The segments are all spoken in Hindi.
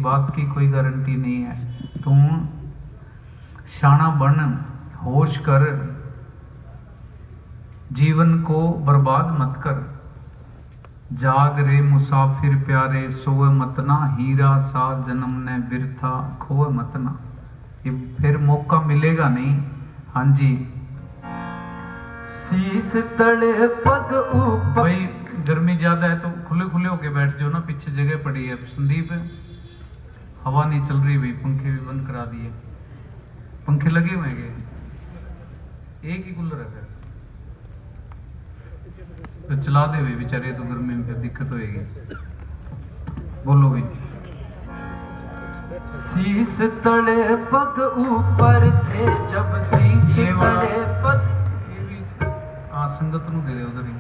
बात की कोई गारंटी नहीं है। तुम शाना बन, होश कर, जीवन को बर्बाद मत कर। जाग रे मुसाफिर प्यारे, सोए मतना, हीरा सा जन्म ने बिरथा खोए मतना। ये फिर मौका मिलेगा नहीं। हाँ जी, शीश तले पग ऊपर। भाई गर्मी ज्यादा है तो खुले खुले होके बैठ जाओ ना, पीछे जगह पड़ी है। संदीप, हवा नहीं चल रही भाई, पंखे भी बंद करा दिए। पंखे लगे हुए हैं, एक ही कूलर है, तो चला दे भाई बेचारे, तो गर्मी में फिर दिक्कत होएगी। बोलो भाई। शीश तले पग ऊपर थे जब, शीश ये वाला तले पग। ये भी हाँ, संगत नू दे दे उधर ही।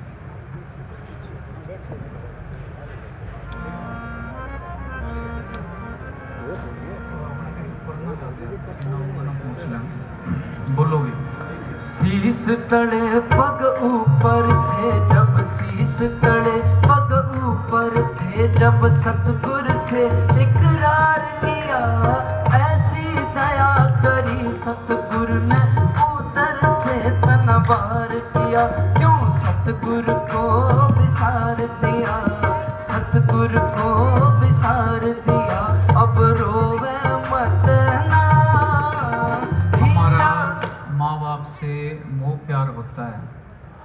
बोलो भी। शीश तले पग ऊपर थे जब, शीश तले पग ऊपर थे जब, सतगुर से इकरार किया, ऐसी दया करी सतगुर ने उदर से तनवार किया। क्यों सतगुर को विसार दिया, सतगुर को विसार दिया, अब रोवे मत ना। हमारा माँ बाप से मोह प्यार होता है।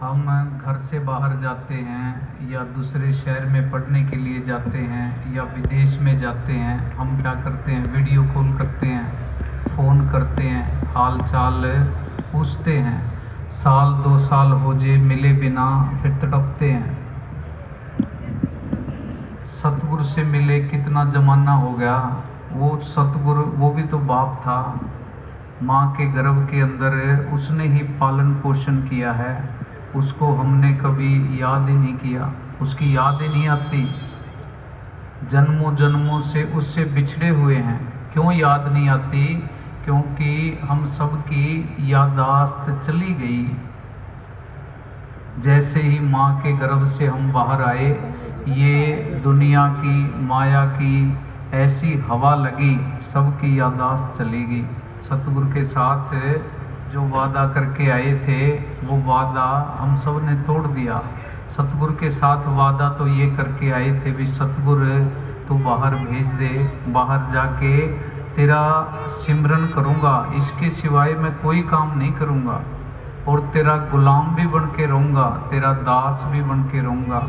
हम घर से बाहर जाते हैं या दूसरे शहर में पढ़ने के लिए जाते हैं या विदेश में जाते हैं, हम क्या करते हैं, वीडियो कॉल करते हैं, फ़ोन करते हैं, हाल चाल पूछते हैं। साल 2 साल हो जाए मिले बिना, फिर तड़पते हैं। सतगुरु से मिले कितना ज़माना हो गया। वो सतगुरु, वो भी तो बाप था, माँ के गर्भ के अंदर उसने ही पालन पोषण किया है। उसको हमने कभी याद ही नहीं किया, उसकी याद ही नहीं आती। जन्मों जन्मों से उससे बिछड़े हुए हैं। क्यों याद नहीं आती? क्योंकि हम सब की याददाश्त चली गई। जैसे ही माँ के गर्भ से हम बाहर आए, ये दुनिया की माया की ऐसी हवा लगी, सबकी याददाश्त चली गई। सतगुरु के साथ जो वादा करके आए थे, वो वादा हम सब ने तोड़ दिया। सतगुरु के साथ वादा तो ये करके आए थे भी सतगुरु तू बाहर भेज दे, बाहर जाके तेरा सिमरन करूँगा, इसके सिवाय मैं कोई काम नहीं करूँगा, और तेरा गुलाम भी बन के रहूँगा, तेरा दास भी बन के रहूँगा।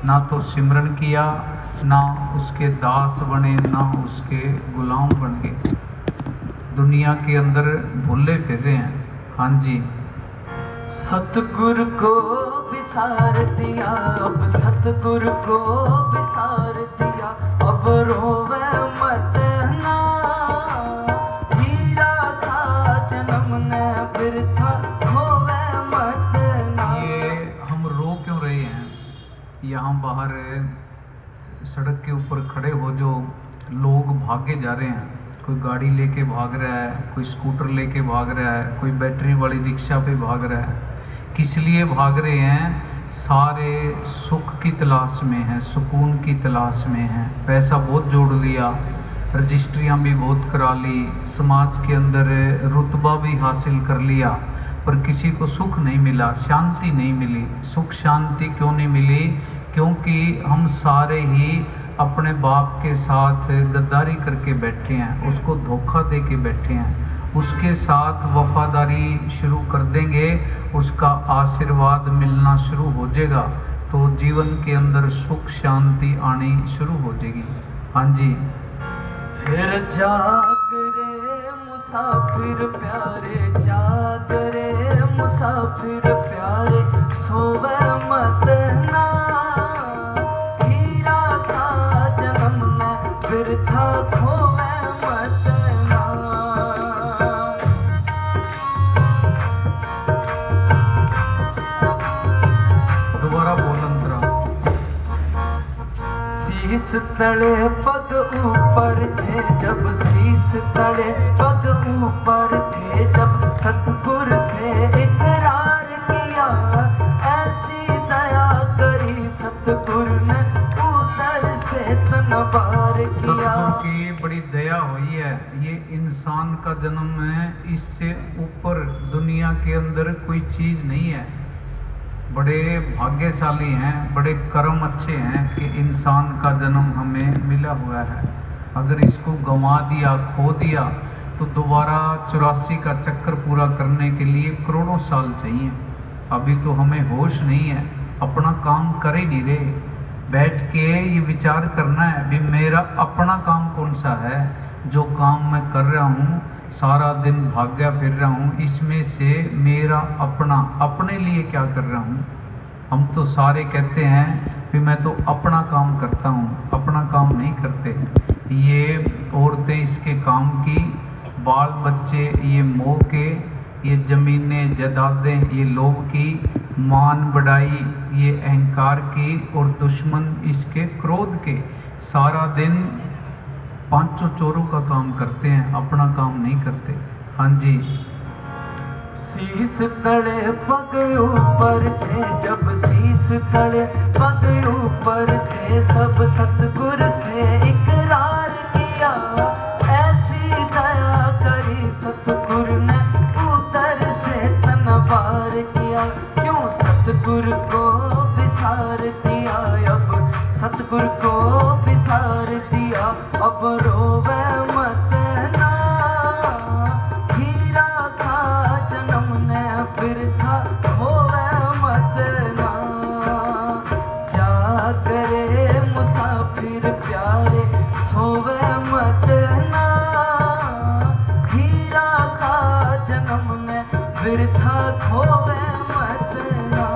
ना तो सिमरन किया, ना उसके दास बने, ना उसके गुलाम बन गए। दुनिया के अंदर भूले फिर रहे हैं। हाँ जी, सतगुरु को विसार दिया, अब सतगुरु को विसार दिया, अब रोवे मत ना। हीरा सा जन्म ने बिरथा खोवे मत ना। ये हम रो क्यों रहे हैं? यहाँ बाहर सड़क के ऊपर खड़े हो जो लोग भागे जा रहे हैं, कोई गाड़ी लेके भाग रहा है, कोई स्कूटर लेके भाग रहा है, कोई बैटरी वाली रिक्शा पे भाग रहा है। किस लिए भाग रहे हैं? सारे सुख की तलाश में हैं, सुकून की तलाश में हैं। पैसा बहुत जोड़ लिया, रजिस्ट्रियाँ भी बहुत करा ली, समाज के अंदर रुतबा भी हासिल कर लिया, पर किसी को सुख नहीं मिला, शांति नहीं मिली। सुख शांति क्यों नहीं मिली? क्योंकि हम सारे ही अपने बाप के साथ गद्दारी करके बैठे हैं, उसको धोखा दे के बैठे हैं। उसके साथ वफादारी शुरू कर देंगे, उसका आशीर्वाद मिलना शुरू हो जाएगा, तो जीवन के अंदर सुख शांति आनी शुरू हो जाएगी। हाँ जी, फिर जाग रे मुसाफिर प्यारे, जाग रे मुसाफिर प्यारे, सोवे मत ना। हीरा सा जन्म ने बिरथा खोवे मत ना। दोबारा बोलंतरा। शीश तले पग ऊपर थे जब, शीश तले पग ऊपर थे जब, सतगुर से इकरार किया, ऐसी दया करी सतगुर ने उदर से तनवार किया। की बड़ी दया हुई है। ये इंसान का जन्म है, इससे ऊपर दुनिया के अंदर कोई चीज़ नहीं है। बड़े भाग्यशाली हैं, बड़े कर्म अच्छे हैं कि इंसान का जन्म हमें मिला हुआ है। अगर इसको गंवा दिया, खो दिया, तो दोबारा 84 का चक्कर पूरा करने के लिए करोड़ों साल चाहिए। अभी तो हमें होश नहीं है, अपना काम कर ही नहीं रहे। बैठ के ये विचार करना है भी मेरा अपना काम कौन सा है। जो काम मैं कर रहा हूँ, सारा दिन भाग्या फिर रहा हूँ, इसमें से मेरा अपना, अपने लिए क्या कर रहा हूँ। हम तो सारे कहते हैं कि मैं तो अपना काम करता हूँ, अपना काम नहीं करते। ये औरतें इसके काम की, बाल बच्चे ये मोह के, ये ज़मीनें जायदादें ये लोभ की, मान बढ़ाई ये अहंकार की, और दुश्मन इसके क्रोध के। सारा दिन पांचों चोरों का काम करते हैं, अपना काम नहीं करते। हाँ जी। शीस तले पग ऊपर थे, जब शीस तले पग ऊपर थे, सब सतगुर से इकरार किया। ऐसी दया करी सतगुर ने, उतर से तनवार किया। क्यों सतगुर को विसार दिया, अब सतगुर को विसार दिया। अब रोवे मत ना, हीरा सा जन्म ने बिरथा होवे मत ना। जागरे मुसाफिर प्यारे, सोवे मत ना, हीरा सा जन्म ने बिरथा खोवे मत ना।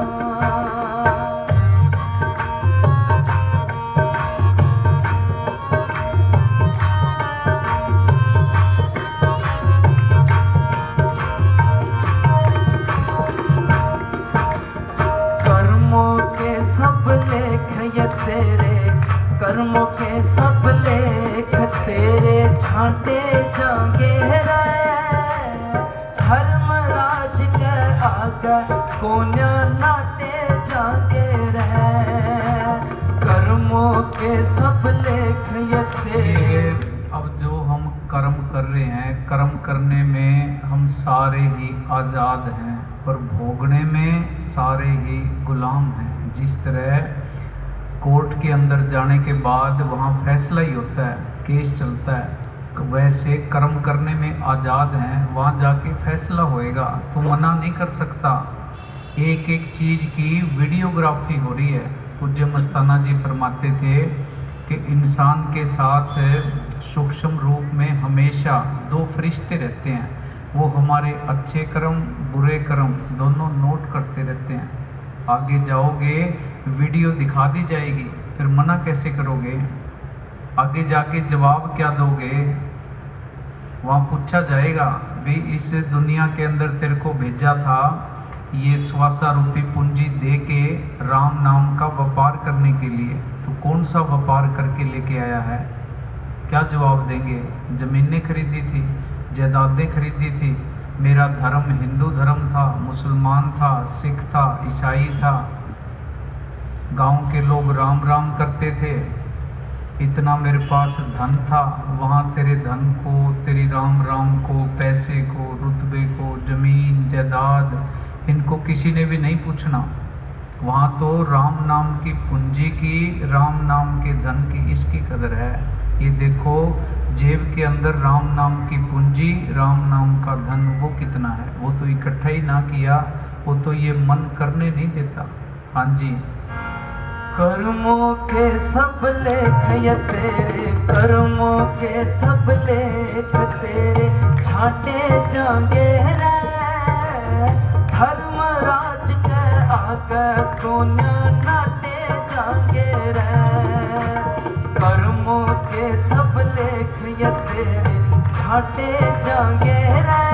कर्मों के सब लेख तेरे, छांटे जाएंगे रे। धर्मराज के आगे कोन्या नाटे जाएंगे रे। कर्मों के सब लेख ये तेरे। अब जो हम कर्म कर रहे हैं, कर्म करने में हम सारे ही आज़ाद हैं, पर भोगने में सारे ही गुलाम हैं। जिस तरह कोर्ट के अंदर जाने के बाद वहाँ फैसला ही होता है, केस चलता है, वैसे कर्म करने में आज़ाद हैं, वहाँ जाके फैसला होएगा। तो मना नहीं कर सकता। एक एक चीज़ की वीडियोग्राफी हो रही है। पूज्य मस्ताना जी फरमाते थे कि इंसान के साथ सूक्ष्म रूप में हमेशा दो फरिश्ते रहते हैं। वो हमारे अच्छे कर्म बुरे कर्म दोनों नोट करते रहते हैं। आगे जाओगे वीडियो दिखा दी जाएगी, फिर मना कैसे करोगे? आगे जाके जवाब क्या दोगे? वहाँ पूछा जाएगा भी इस दुनिया के अंदर तेरे को भेजा था ये स्वासा रूपी पूंजी दे के राम नाम का व्यापार करने के लिए, तो कौन सा व्यापार करके लेके आया है? क्या जवाब देंगे? ज़मीनें खरीदी थी, जायदादें खरीदी थी, मेरा धर्म हिंदू धर्म था, मुसलमान था, सिख था, ईसाई था, गांव के लोग राम राम करते थे, इतना मेरे पास धन था। वहाँ तेरे धन को, तेरी राम राम को, पैसे को, रुतबे को, ज़मीन जायदाद, इनको किसी ने भी नहीं पूछना। वहाँ तो राम नाम की पूंजी की, राम नाम के धन की इसकी कदर है। ये देखो जेब के अंदर राम नाम की पूंजी, राम नाम का धन, वो कितना है। वो तो इकट्ठा ही ना किया, वो तो ये मन करने नहीं देता। हाँ जी। कर्मों के सब लेख ये तेरे, कर्मों के सब लेख तेरे, छांटे जाएंगे रे। धर्मराज के आगे कोन्या नाटे जाएंगे रे। कर्मों के सब लेख ये तेरे, छांटे जाएंगे रे।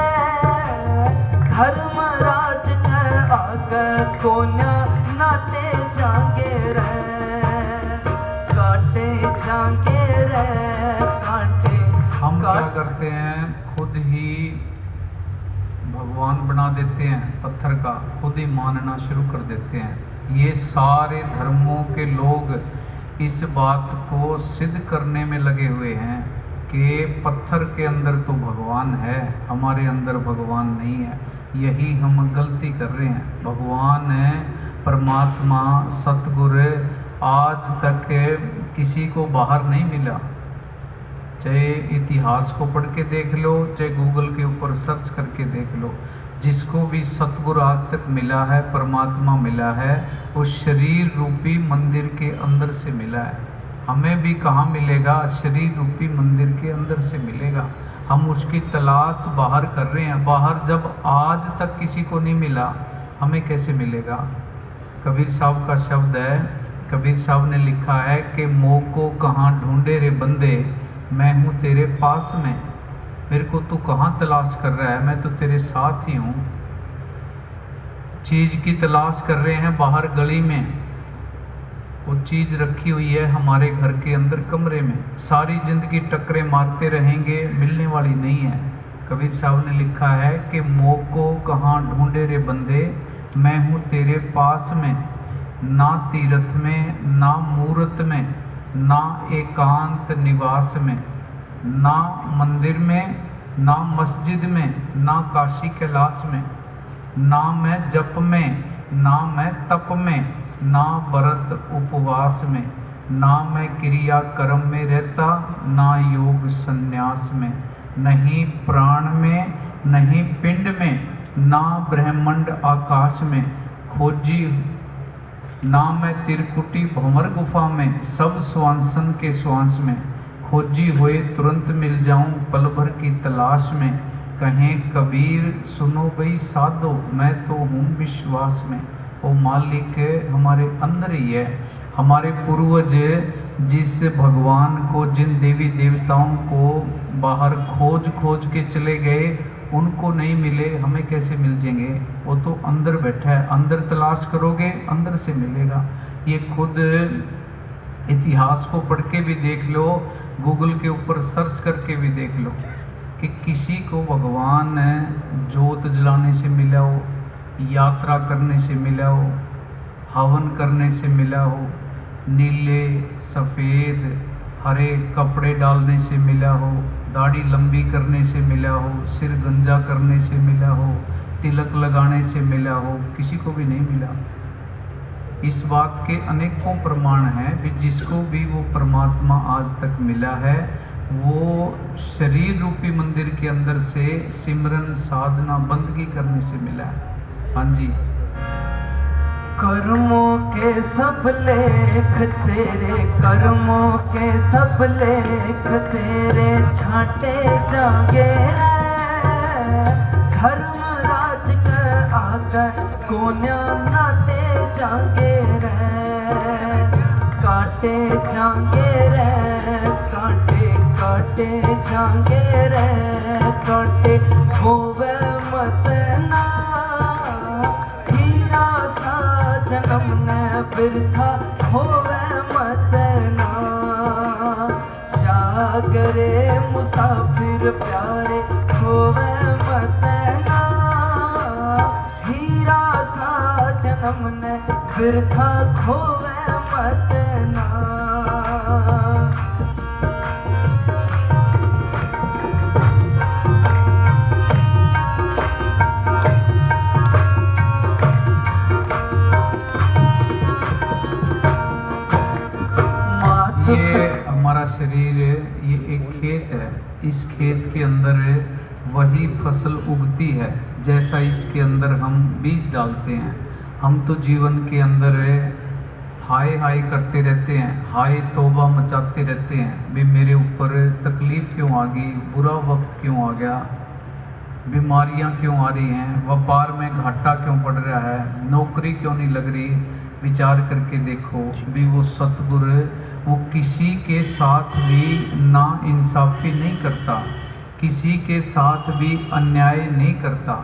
धर्मराज के आगे कोन्या नाटे जाएंगे रे। काटे जाएंगे रे काटे। हम क्या करते हैं, खुद ही भगवान बना देते हैं पत्थर का, खुद ही मानना शुरू कर देते हैं। ये सारे धर्मों के लोग इस बात को सिद्ध करने में लगे हुए हैं कि पत्थर के अंदर तो भगवान है, हमारे अंदर भगवान नहीं है। यही हम गलती कर रहे हैं। भगवान है, परमात्मा, सतगुरु आज तक किसी को बाहर नहीं मिला। चाहे इतिहास को पढ़ के देख लो, चाहे गूगल के ऊपर सर्च करके देख लो, जिसको भी सतगुरु आज तक मिला है, परमात्मा मिला है, वो शरीर रूपी मंदिर के अंदर से मिला है। हमें भी कहाँ मिलेगा? शरीर रूपी मंदिर के अंदर से मिलेगा। हम उसकी तलाश बाहर कर रहे हैं। बाहर जब आज तक किसी को नहीं मिला, हमें कैसे मिलेगा? कबीर साहब का शब्द है, कबीर साहब ने लिखा है कि मोह को कहाँ ढूंढे रे बंदे, मैं हूँ तेरे पास में। मेरे को तू कहाँ तलाश कर रहा है? मैं तो तेरे साथ ही हूँ। चीज़ की तलाश कर रहे हैं बाहर गली में, वो चीज़ रखी हुई है हमारे घर के अंदर कमरे में। सारी ज़िंदगी टक्करे मारते रहेंगे, मिलने वाली नहीं है। कबीर साहब ने लिखा है कि मोह को कहाँ ढूंढे रे बंदे, मैं हूँ तेरे पास में। ना तीर्थ में, ना मूर्त में, ना एकांत निवास में, ना मंदिर में, ना मस्जिद में, ना काशी कैलाश में, ना मैं जप में, ना मैं तप में, ना व्रत उपवास में, ना मैं क्रिया कर्म में रहता, ना योग संन्यास में, नहीं प्राण में, नहीं पिंड में, ना ब्रह्मांड आकाश में खोजी, ना मैं तिरकुटी भंवर गुफा में, सब स्वांसन के श्वास में खोजी हुए तुरंत मिल जाऊं पल भर की तलाश में। कहें कबीर सुनो भई साधो, मैं तो हूँ विश्वास में। वो मालिक हमारे अंदर ही है। हमारे पूर्वज जिस भगवान को, जिन देवी देवताओं को बाहर खोज खोज के चले गए, उनको नहीं मिले, हमें कैसे मिल जाएंगे? वो तो अंदर बैठा है। अंदर तलाश करोगे, अंदर से मिलेगा। ये खुद इतिहास को पढ़ के भी देख लो, गूगल के ऊपर सर्च करके भी देख लो कि किसी को भगवान जोत जलाने से मिला हो, यात्रा करने से मिला हो, हवन करने से मिला हो, नीले सफ़ेद हरे कपड़े डालने से मिला हो, दाढ़ी लंबी करने से मिला हो, सिर गंजा करने से मिला हो, तिलक लगाने से मिला हो, किसी को भी नहीं मिला। इस बात के अनेकों प्रमाण हैं कि जिसको भी वो परमात्मा आज तक मिला है, वो शरीर रूपी मंदिर के अंदर से सिमरन साधना बंदगी करने से मिला है। हाँ जी। कर्मों के सब लेख तेरे, कर्मों के सब लेख तेरे छाटे जागे धर्मराज के आकर कोन्या नाटे जागे काटे जागे काटे काटे जागे काटे होवे मत ना जन्म ने बिरथा होवे मत ना। जागरे मुसाफिर प्यारे सोवे मत ना, हीरा सा जन्म ने बिरथा खोवे मत ना। हमारा शरीर ये एक खेत है। इस खेत के अंदर वही फसल उगती है जैसा इसके अंदर हम बीज डालते हैं। हम तो जीवन के अंदर हाय हाय करते रहते हैं, हाय तौबा मचाते रहते हैं, भी मेरे ऊपर तकलीफ़ क्यों आ गई, बुरा वक्त क्यों आ गया, बीमारियां क्यों आ रही हैं, व्यापार में घाटा क्यों पड़ रहा है, नौकरी क्यों नहीं लग रही। विचार करके देखो भी वो सतगुरु वो किसी के साथ भी ना इंसाफ़ी नहीं करता, किसी के साथ भी अन्याय नहीं करता,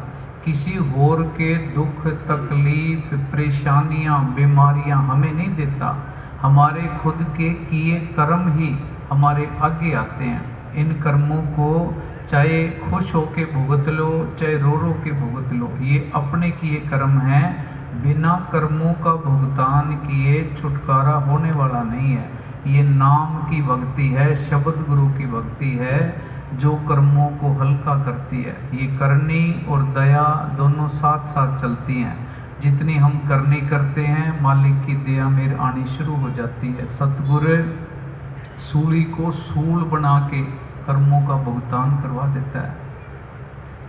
किसी और के दुख तकलीफ़ परेशानियां बीमारियां हमें नहीं देता। हमारे खुद के किए कर्म ही हमारे आगे आते हैं। इन कर्मों को चाहे खुश होके भुगत लो, चाहे रो रो के भुगत लो, ये अपने किए कर्म हैं। बिना कर्मों का भुगतान किए छुटकारा होने वाला नहीं है। ये नाम की भक्ति है, शब्द गुरु की भक्ति है, जो कर्मों को हल्का करती है। ये करनी और दया दोनों साथ साथ चलती हैं। जितनी हम करनी करते हैं, मालिक की दया मेर आनी शुरू हो जाती है। सतगुर सूली को सूल बना के कर्मों का भुगतान करवा देता है।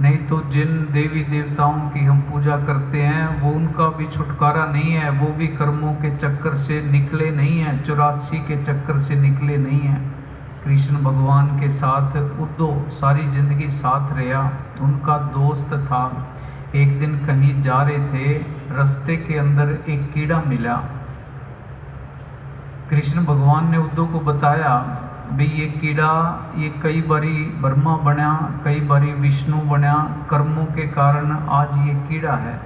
नहीं तो जिन देवी देवताओं की हम पूजा करते हैं, वो उनका भी छुटकारा नहीं है, वो भी कर्मों के चक्कर से निकले नहीं हैं, 84 के चक्कर से निकले नहीं हैं। कृष्ण भगवान के साथ उद्धव सारी जिंदगी साथ रहा, उनका दोस्त था। एक दिन कहीं जा रहे थे, रास्ते के अंदर एक कीड़ा मिला। कृष्ण भगवान ने उद्धव को बताया, भाई ये कीड़ा ये कई बारी ब्रह्मा बना, कई बारी विष्णु बना, कर्मों के कारण आज ये कीड़ा है।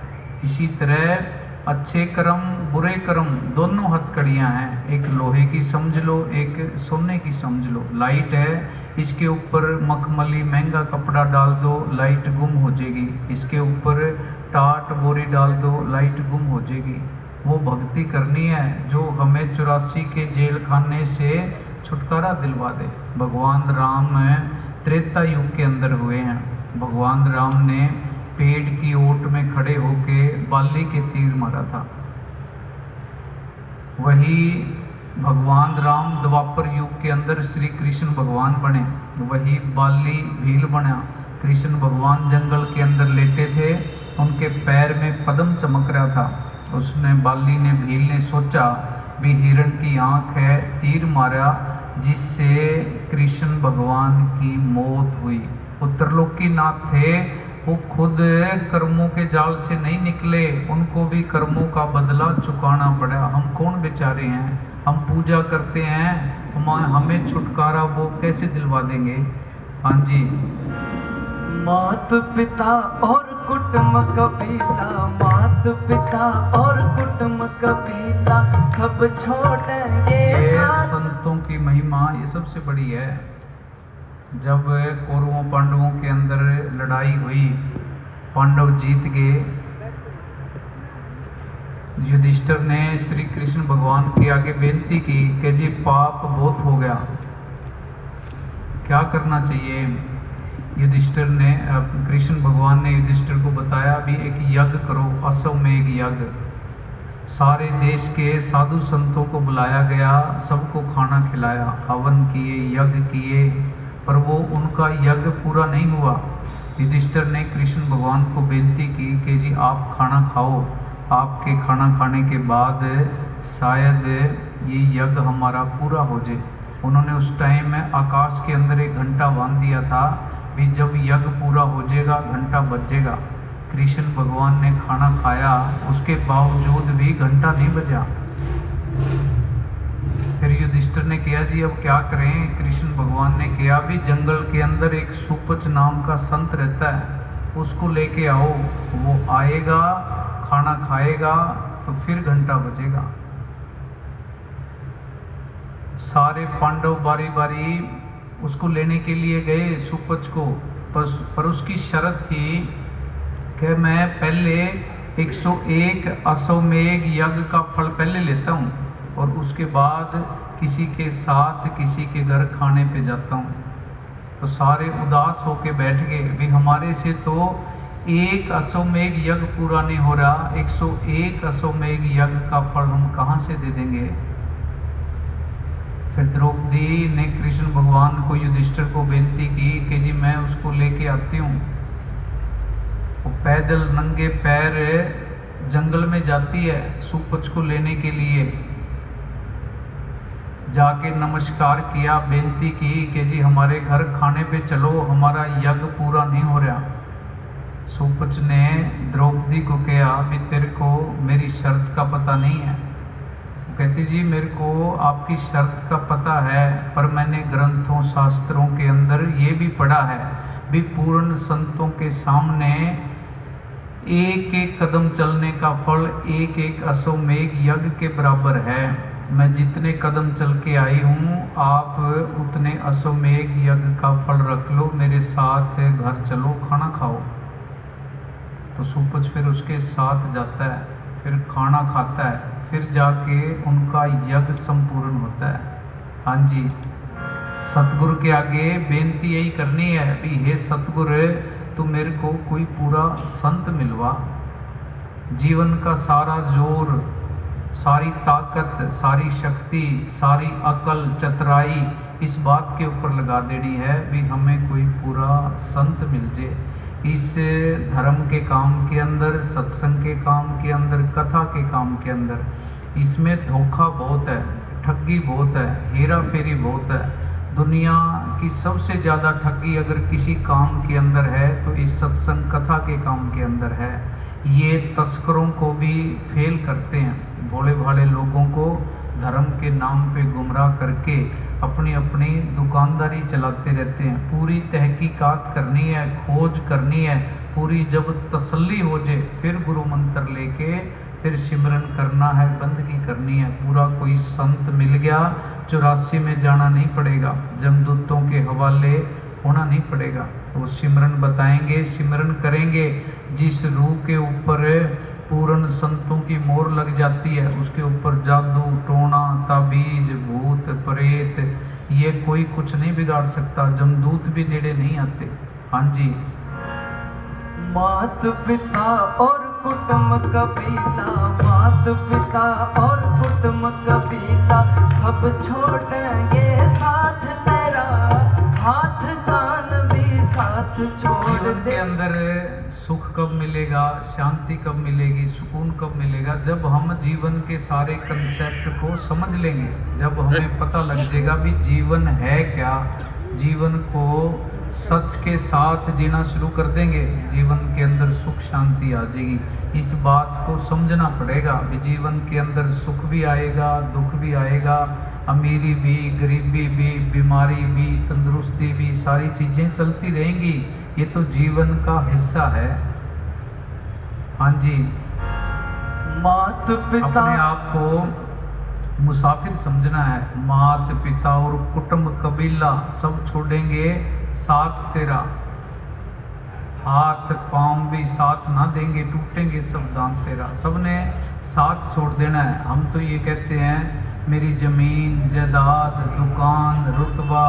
इसी तरह अच्छे कर्म बुरे कर्म दोनों हथकड़ियाँ हैं, एक लोहे की समझ लो, एक सोने की समझ लो। लाइट है, इसके ऊपर मखमली महंगा कपड़ा डाल दो, लाइट गुम हो जाएगी। इसके ऊपर टाट बोरी डाल दो, लाइट गुम हो जाएगी। वो भक्ति करनी है जो हमें 84 के जेल खाने से छुटकारा दिलवा दे। भगवान राम त्रेता युग के अंदर हुए हैं। भगवान राम ने पेड़ की ओट में खड़े होके बाली के तीर मारा था। वही भगवान राम द्वापर युग के अंदर श्री कृष्ण भगवान बने। वही बाली भील बना। कृष्ण भगवान जंगल के अंदर लेटे थे, उनके पैर में पद्म चमक रहा था। उसने बाली ने भील ने सोचा भी हिरण की आंख है, तीर मारा जिससे कृष्ण भगवान की मौत हुई। वो त्रिलोकी नाथ थे, वो खुद कर्मों के जाल से नहीं निकले, उनको भी कर्मों का बदला चुकाना पड़ा। हम कौन बेचारे हैं, हम पूजा करते हैं, हमें छुटकारा वो कैसे दिलवा देंगे। हाँ जी, मात पिता और कुटुंब कबीला, मात पिता और कुटुंब कबीला सब छोड़ेंगे। संतों की महिमा ये सबसे बड़ी है। जब कौरवों पांडवों के अंदर लड़ाई हुई, पांडव जीत गए, युधिष्ठिर ने श्री कृष्ण भगवान के आगे बेनती की कि जी पाप बहुत हो गया, क्या करना चाहिए। युधिष्ठिर ने कृष्ण भगवान ने युधिष्ठिर को बताया भी एक यज्ञ करो, अश्वमेध यज्ञ। सारे देश के साधु संतों को बुलाया गया, सबको खाना खिलाया, हवन किए, यज्ञ किए, पर वो उनका यज्ञ पूरा नहीं हुआ। युधिष्ठिर ने कृष्ण भगवान को बेनती की कि जी आप खाना खाओ, आपके खाना खाने के बाद शायद ये यज्ञ हमारा पूरा हो जाए। उन्होंने उस टाइम में आकाश के अंदर एक घंटा बांध दिया था भी जब यज्ञ पूरा हो जाएगा घंटा बजेगा। कृष्ण भगवान ने खाना खाया, उसके बावजूद भी घंटा नहीं बजा। फिर युधिष्ठिर ने किया जी अब क्या करें। कृष्ण भगवान ने किया भी जंगल के अंदर एक सुपच नाम का संत रहता है, उसको लेके आओ, वो आएगा, खाना खाएगा तो फिर घंटा बजेगा। सारे पांडव बारी बारी उसको लेने के लिए गए सुपच को, पर उसकी शर्त थी कि मैं पहले 101 अश्वमेध यज्ञ का फल पहले लेता हूँ और उसके बाद किसी के साथ किसी के घर खाने पे जाता हूँ। तो सारे उदास होके बैठ गए भी हमारे से तो एक अश्वमेध यज्ञ पूरा नहीं हो रहा, 101 अश्वमेध यज्ञ का फल हम कहाँ से दे देंगे। फिर द्रौपदी ने कृष्ण भगवान को युधिष्ठिर को बेनती की कि जी मैं उसको लेके आती हूँ। वो पैदल नंगे पैर जंगल में जाती है सुपच को लेने के लिए। जाके नमस्कार किया, बेनती की कि जी हमारे घर खाने पे चलो, हमारा यज्ञ पूरा नहीं हो रहा। सुपच ने द्रौपदी को कहा भी तेरे को मेरी शर्त का पता नहीं है। कहती जी मेरे को आपकी शर्त का पता है, पर मैंने ग्रंथों शास्त्रों के अंदर ये भी पढ़ा है भी पूर्ण संतों के सामने एक एक कदम चलने का फल एक एक अश्वमेध यज्ञ के बराबर है। मैं जितने कदम चल के आई हूँ, आप उतने अश्वमेध यज्ञ का फल रख लो, मेरे साथ घर चलो, खाना खाओ। तो सुपच फिर उसके साथ जाता है। फिर खाना खाता है, फिर जाके उनका यज्ञ संपूर्ण होता है। हाँ जी, सतगुरु के आगे बेनती यही करनी है भी हे सतगुरु, तू मेरे को कोई पूरा संत मिलवा। जीवन का सारा जोर, सारी ताकत, सारी शक्ति, सारी अकल, चतुराई इस बात के ऊपर लगा देनी है भी हमें कोई पूरा संत मिल जाए। इस धर्म के काम के अंदर, सत्संग के काम के अंदर, कथा के काम के अंदर इसमें धोखा बहुत है, ठगी बहुत है, हेरा फेरी बहुत है। दुनिया की सबसे ज़्यादा ठगी अगर किसी काम के अंदर है तो इस सत्संग कथा के काम के अंदर है। ये तस्करों को भी फेल करते हैं, भोले भाले लोगों को धर्म के नाम पे गुमराह करके अपनी अपनी दुकानदारी चलाते रहते हैं। पूरी तहकीकात करनी है, खोज करनी है, पूरी जब तसल्ली हो जाए फिर गुरु मंत्र लेके फिर सिमरन करना है, बंदगी करनी है। पूरा कोई संत मिल गया 84 में जाना नहीं पड़ेगा, जमदूतों के हवाले होना नहीं पड़ेगा। वो सिमरन बताएंगे, सिमरन करेंगे। जिस रूह के ऊपर पूर्ण संतों की मोहर लग जाती है उसके ऊपर जादू, टोना, ताबीज, भूत, प्रेत ये कोई कुछ नहीं बिगाड़ सकता, जमदूत भी नेड़े नहीं आते। हाँ जी, मात पिता और कुटुंब कबीला, मात पिता और कुटुंब कबीला सब छोड़ेंगे साथ तेरा, हाथ जान भी साथ छोड़ जीवन दे। के अंदर सुख कब मिलेगा, शांति कब मिलेगी, सुकून कब मिलेगा? जब हम जीवन के सारे कंसेप्ट को समझ लेंगे, जब हमें पता लग जाएगा भी जीवन है क्या, जीवन को सच के साथ जीना शुरू कर देंगे, जीवन के अंदर सुख शांति आ जाएगी। इस बात को समझना पड़ेगा भी जीवन के अंदर सुख भी आएगा, दुख भी आएगा, अमीरी भी, गरीबी भी, बीमारी भी, तंदुरुस्ती भी, सारी चीज़ें चलती रहेंगी। ये तो जीवन का हिस्सा है। हाँ जी, मात पिता अपने आप को मुसाफिर समझना है। मात पिता और कुटुंब कबीला सब छोड़ेंगे साथ तेरा, हाथ पांव भी साथ ना देंगे, टूटेंगे सब दांत तेरा। सबने साथ छोड़ देना है। हम तो ये कहते हैं मेरी ज़मीन जायदाद, दुकान, रुतबा,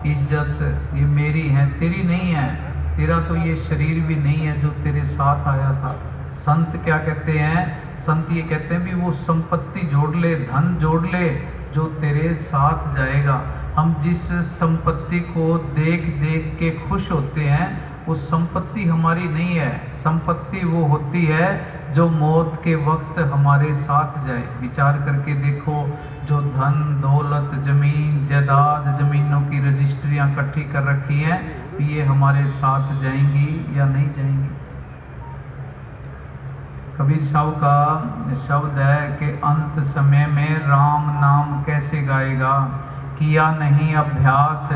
इज्जत ये मेरी है, तेरी नहीं है। तेरा तो ये शरीर भी नहीं है जो तेरे साथ आया था। संत क्या कहते हैं? संत ये कहते हैं भी वो संपत्ति जोड़ ले, धन जोड़ ले जो तेरे साथ जाएगा। हम जिस संपत्ति को देख देख के खुश होते हैं वो संपत्ति हमारी नहीं है। संपत्ति वो होती है जो मौत के वक्त हमारे साथ जाए। विचार करके देखो, जो धन दौलत, ज़मीन जायदाद, ज़मीनों की रजिस्ट्रियाँ इकट्ठी कर रखी हैं, ये हमारे साथ जाएंगी या नहीं जाएंगी? कबीर साहब का शब्द है कि अंत समय में राम नाम कैसे गाएगा, किया नहीं अभ्यास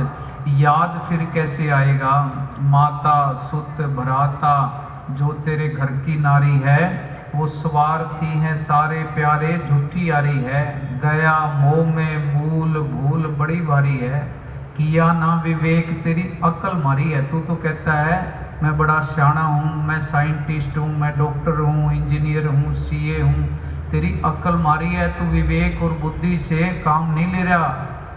याद फिर कैसे आएगा। माता सुत भ्राता जो तेरे घर की नारी है वो स्वार्थी है सारे प्यारे, झूठी यारी है। गया मोह में मूल भूल बड़ी भारी है, किया ना विवेक तेरी अक्ल मारी है। तू तो कहता है मैं बड़ा सियाना हूँ, मैं साइंटिस्ट हूँ, मैं डॉक्टर हूँ, इंजीनियर हूँ, सीए हूँ। तेरी अक्ल मारी है, तू विवेक और बुद्धि से काम नहीं ले रहा।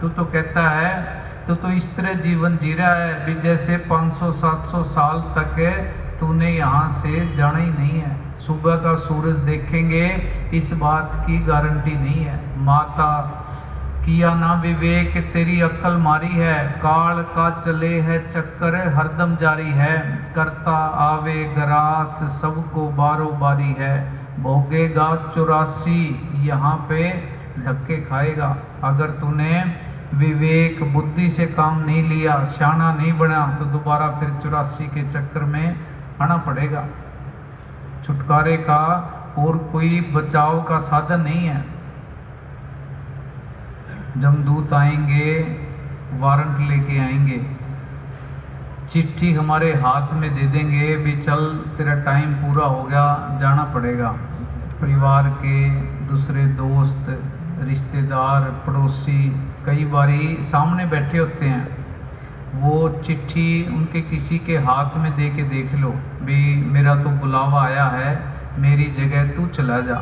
तू तो कहता है तो इस तरह जीवन जी रहा है भी जैसे 500-700 साल तक तूने यहाँ से जाना ही नहीं है। सुबह का सूरज देखेंगे इस बात की गारंटी नहीं है। माता किया ना विवेक तेरी अक्ल मारी है, काल का चले है चक्कर हरदम जारी है। करता आवे ग्रास सबको बारो बारी है, भोगेगा 84 यहाँ पे धक्के खाएगा। अगर तूने विवेक बुद्धि से काम नहीं लिया, सियाना नहीं बना, तो दोबारा फिर 84 के चक्कर में आना पड़ेगा। छुटकारे का और कोई बचाव का साधन नहीं है। जमदूत आएंगे, वारंट लेके आएंगे, चिट्ठी हमारे हाथ में दे देंगे भी चल तेरा टाइम पूरा हो गया, जाना पड़ेगा। परिवार के दूसरे दोस्त, रिश्तेदार, पड़ोसी कई बारी सामने बैठे होते हैं, वो चिट्ठी उनके किसी के हाथ में दे के देख लो भी मेरा तो बुलावा आया है, मेरी जगह तू चला जा।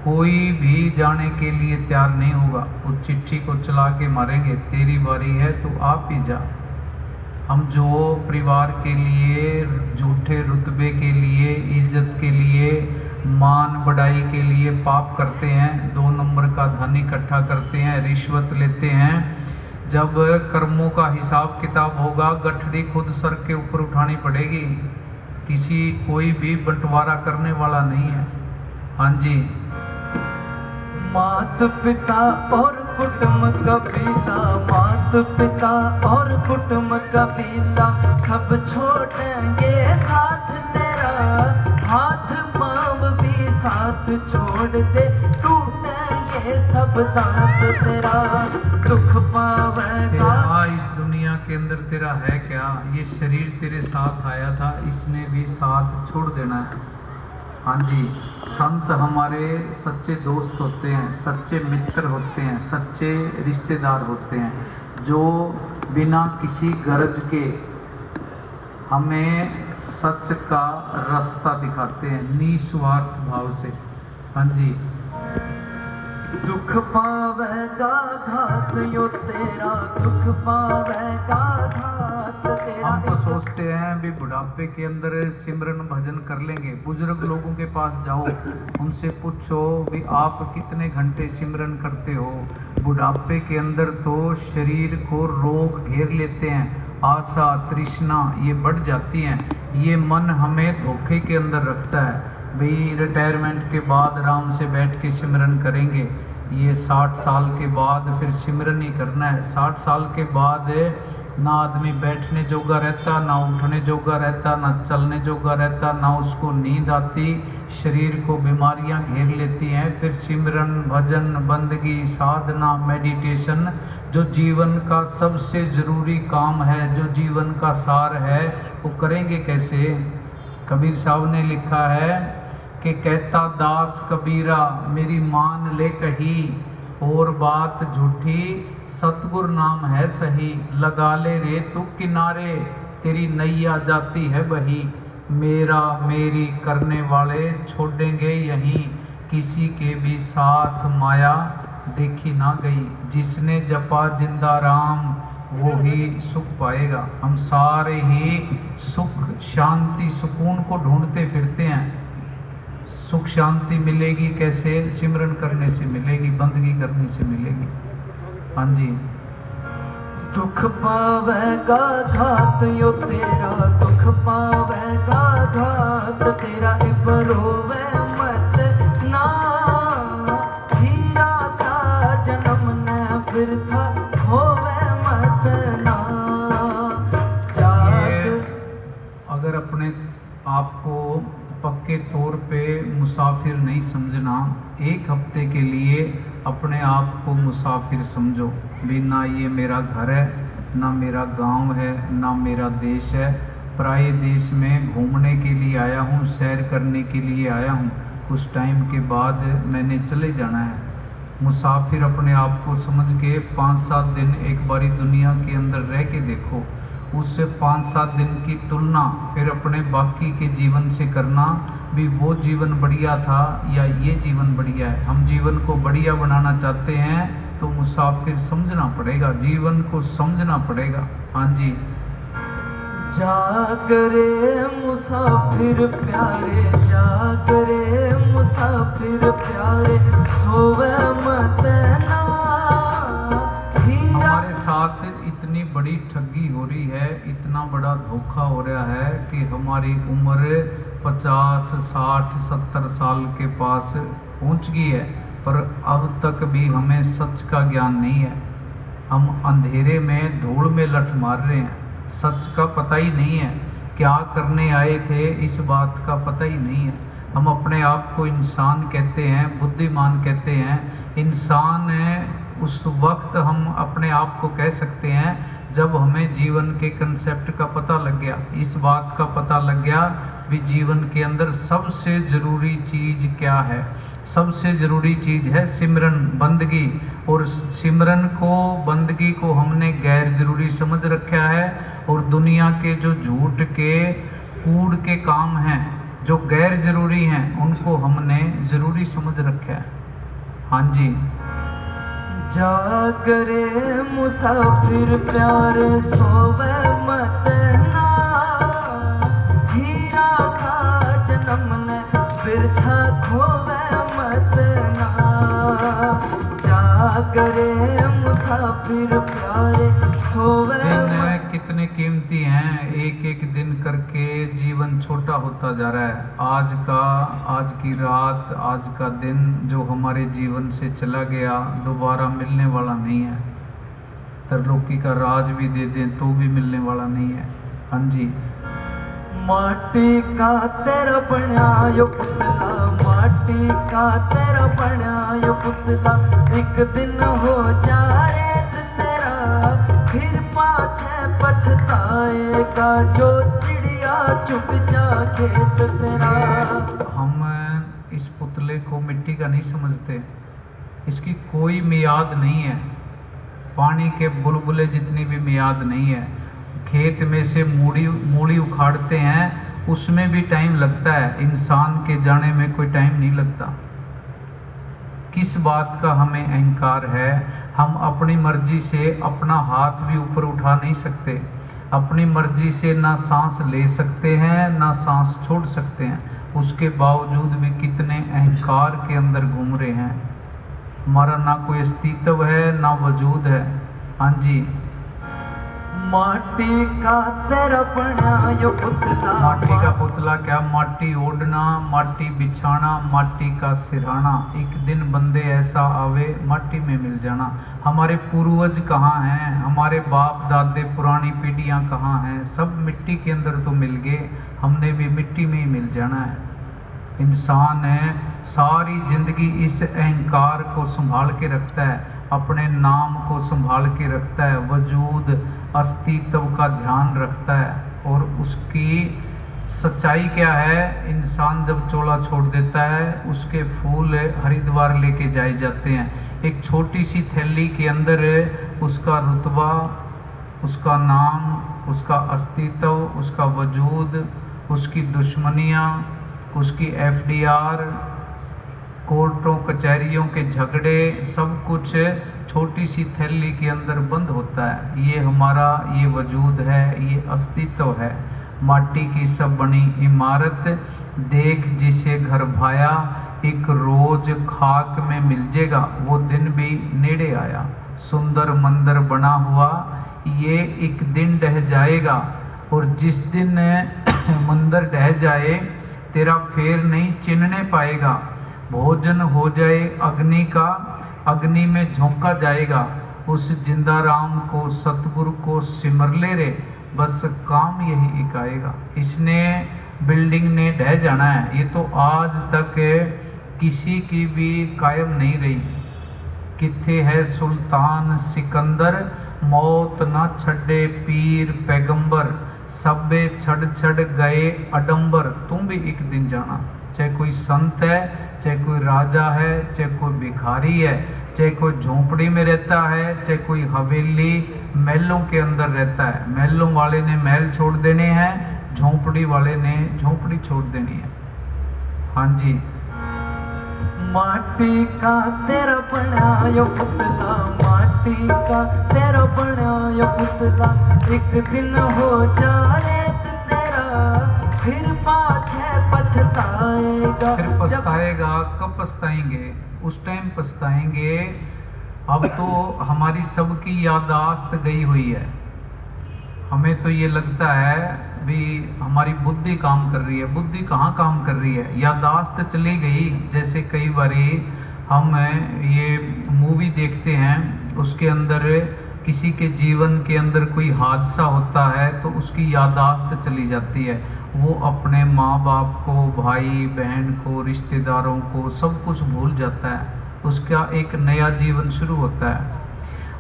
कोई भी जाने के लिए तैयार नहीं होगा, उस चिट्ठी को चला के मारेंगे, तेरी बारी है तू आप ही जा। हम जो परिवार के लिए, झूठे रुतबे के लिए, इज्जत के लिए, मान बढ़ाई के लिए पाप करते हैं, 2 नंबर का धन इकट्ठा करते हैं, रिश्वत लेते हैं, जब कर्मों का हिसाब किताब होगा, गठड़ी खुद सर के ऊपर उठानी पड़ेगी। कोई भी बंटवारा करने वाला नहीं है। हाँ जी, मात पिता और कुटुंब कबीला, मात पिता और कुटुंब कबीला, सब छोड़ेंगे साथ तेरा, हाथ पाँव भी साथ छोड़ दे, टूटेंगे सब दांत तेरा, दुख पावेगा। इस दुनिया के अंदर तेरा है क्या? ये शरीर तेरे साथ आया था, इसने भी साथ छोड़ देना है। हाँ जी, संत हमारे सच्चे दोस्त होते हैं, सच्चे मित्र होते हैं, सच्चे रिश्तेदार होते हैं, जो बिना किसी गरज के हमें सच का रास्ता दिखाते हैं, निस्वार्थ भाव से। हाँ जी, दुख पावेगा घात यो तेरा, दुख पावेगा घात तेरा। हम तो सोचते हैं भी बुढ़ापे के अंदर सिमरन भजन कर लेंगे। बुजुर्ग लोगों के पास जाओ, उनसे पूछो भी आप कितने घंटे सिमरन करते हो। बुढ़ापे के अंदर तो शरीर को रोग घेर लेते हैं, आशा तृष्णा ये बढ़ जाती हैं, ये मन हमें धोखे के अंदर रखता है। भाई रिटायरमेंट के बाद आराम से बैठ के सिमरन करेंगे, ये 60 साल के बाद फिर सिमरन ही करना है। 60 साल के बाद ना आदमी बैठने जोगा रहता, ना उठने जोगा रहता, ना चलने जोगा रहता, ना उसको नींद आती, शरीर को बीमारियां घेर लेती हैं। फिर सिमरन भजन बंदगी साधना मेडिटेशन जो जीवन का सबसे ज़रूरी काम है, जो जीवन का सार है, वो करेंगे कैसे? कबीर साहब ने लिखा है कि कहता दास कबीरा मेरी मान ले कही, और बात झूठी सतगुर नाम है सही, लगा ले रे तू किनारे तेरी नैया जाती है बही। मेरा मेरी करने वाले छोड़ेंगे यहीं, किसी के भी साथ माया देखी ना गई। जिसने जपा जिंदा राम वो ही सुख पाएगा। हम सारे ही सुख शांति सुकून को ढूंढते फिरते हैं। सुख शांति मिलेगी कैसे? सिमरन करने से मिलेगी, बंदगी करने से मिलेगी। हाँ जी, दुख पावेगा घात यो तेरा, दुख पावेगा घात तेरा, इबरोवे मत ना, हीरा सा जन्म न बिरथा होवे मत ना। अगर अपने आप को पक्के तौर पे मुसाफिर नहीं समझना, 1 हफ्ते के लिए अपने आप को मुसाफिर समझो। भी ना ये मेरा घर है, ना मेरा गांव है, ना मेरा देश है, पराये देश में घूमने के लिए आया हूँ, सैर करने के लिए आया हूँ, कुछ टाइम के बाद मैंने चले जाना है। मुसाफिर अपने आप को समझ के 5-7 दिन एक बारी दुनिया के अंदर रह के देखो। उससे 5-7 दिन की तुलना फिर अपने बाकी के जीवन से करना, भी वो जीवन बढ़िया था या ये जीवन बढ़िया है। हम जीवन को बढ़िया बनाना चाहते हैं तो मुसाफिर समझना पड़ेगा, जीवन को समझना पड़ेगा। हाँ जी, जाग रे मुसाफिर प्यारे, जाग रे मुसाफिर प्यारे, सोवे मत ना। हमारे साथ इतनी बड़ी ठगी हो रही है, इतना बड़ा धोखा हो रहा है कि हमारी उम्र 50, 60, 70 साल के पास पहुंच गई है, पर अब तक भी हमें सच का ज्ञान नहीं है। हम अंधेरे में धूल में लठ मार रहे हैं, सच का पता ही नहीं है, क्या करने आए थे इस बात का पता ही नहीं है। हम अपने आप को इंसान कहते हैं, बुद्धिमान कहते हैं। इंसान उस वक्त हम अपने आप को कह सकते हैं जब हमें जीवन के कंसेप्ट का पता लग गया, इस बात का पता लग गया भी जीवन के अंदर सबसे ज़रूरी चीज़ क्या है। सबसे ज़रूरी चीज़ है सिमरन बंदगी, और सिमरन को बंदगी को हमने गैर ज़रूरी समझ रखा है। और दुनिया के जो झूठ के कूड़ के काम हैं, जो गैर जरूरी हैं उनको हमने ज़रूरी समझ रखा है। हाँ जी। जागरे मुसाफिर प्यारे सोवे मत ना, हीरा सा जन्म ने बिरथा खोवे मत ना। जागरे मुसाफिर प्यारे सोवे दिन कितने कीमती हैं, एक एक दिन करके जीवन छोटा होता जा रहा है। आज की रात, आज का दिन जो हमारे जीवन से चला गया दोबारा मिलने वाला नहीं है। त्रिलोकी का राज भी दे दें तो भी मिलने वाला नहीं है। हाँ जी। माटी का तेरा बना यो पुतला, माटी का तेरा बना यो पुतला, एक दिन हो जाए तो तेरा फिर पाछे पछताएगा, जो चिड़िया चुग जाके तो तेरा। हम इस पुतले को मिट्टी का नहीं समझते, इसकी कोई मियाद नहीं है, पानी के बुलबुले जितनी भी मियाद नहीं है। खेत में से मूली उखाड़ते हैं, उसमें भी टाइम लगता है, इंसान के जाने में कोई टाइम नहीं लगता। किस बात का हमें अहंकार है? हम अपनी मर्जी से अपना हाथ भी ऊपर उठा नहीं सकते, अपनी मर्जी से ना सांस ले सकते हैं ना सांस छोड़ सकते हैं, उसके बावजूद भी कितने अहंकार के अंदर घूम रहे हैं। हमारा ना कोई अस्तित्व है ना वजूद है। हाँ जी। माटी का तेरा बना यो पुतला, माटी का पुतला क्या, माटी ओढ़ना, माटी बिछाना, माटी का सिरहाना, एक दिन बंदे ऐसा आवे माटी में मिल जाना। हमारे पूर्वज कहाँ हैं, हमारे बाप दादे पुरानी पीढ़ियाँ कहाँ हैं? सब मिट्टी के अंदर तो मिल गए, हमने भी मिट्टी में ही मिल जाना है। इंसान है सारी जिंदगी इस अहंकार को संभाल के रखता है, अपने नाम को संभाल के रखता है, वजूद अस्तित्व का ध्यान रखता है। और उसकी सच्चाई क्या है? इंसान जब चोला छोड़ देता है उसके फूल हरिद्वार लेके जाए जाते हैं। एक छोटी सी थैली के अंदर उसका रुतबा, उसका नाम, उसका अस्तित्व, उसका वजूद, उसकी दुश्मनियाँ, उसकी FDR, कोर्टों कचहरियों के झगड़े, सब कुछ छोटी सी थैली के अंदर बंद होता है। ये हमारा ये वजूद है, ये अस्तित्व है। माटी की सब बनी इमारत देख जिसे घर भाया, एक रोज खाक में मिल जेगा वो दिन भी नेड़े आया। सुंदर मंदिर बना हुआ ये एक दिन ढह जाएगा, और जिस दिन मंदिर ढह जाए तेरा फेर नहीं चिन्हने पाएगा। भोजन हो जाए अग्नि का, अग्नि में झोंका जाएगा, उस जिंदा राम को सतगुरु को सिमर ले रे, बस काम यही एक आएगा। इसने बिल्डिंग ने ढह जाना है, ये तो आज तक किसी की भी कायम नहीं रही। किथे है सुल्तान सिकंदर, मौत ना छड़े पीर पैगंबर, सबे छड़ छड़ गए अडंबर, तुम भी एक दिन जाना। चाहे कोई संत है, चाहे कोई राजा है, चाहे कोई भिखारी है, चाहे कोई झोंपड़ी में रहता है, चाहे कोई हवेली महलों के अंदर रहता है, महलों वाले ने महल छोड़ देने हैं, झोंपड़ी वाले ने झोंपड़ी छोड़ देनी है। हाँ जी। माटी का तेरा बनायो पुतला, माटी का तेरा बनायो पुतला, एक दिन हो जाए तो तेरा फिर पाछे पछताएगा। फिर पछताएगा, कब पछताएंगे? उस टाइम पछताएंगे। अब तो हमारी सबकी याददाश्त गई हुई है। हमें तो ये लगता है भी हमारी बुद्धि काम कर रही है। बुद्धि कहाँ काम कर रही है? याददाश्त चली गई। जैसे कई बारी हम ये मूवी देखते हैं, उसके अंदर किसी के जीवन के अंदर कोई हादसा होता है तो उसकी याददाश्त चली जाती है। वो अपने माँ बाप को, भाई बहन को, रिश्तेदारों को सब कुछ भूल जाता है। उसका एक नया जीवन शुरू होता है।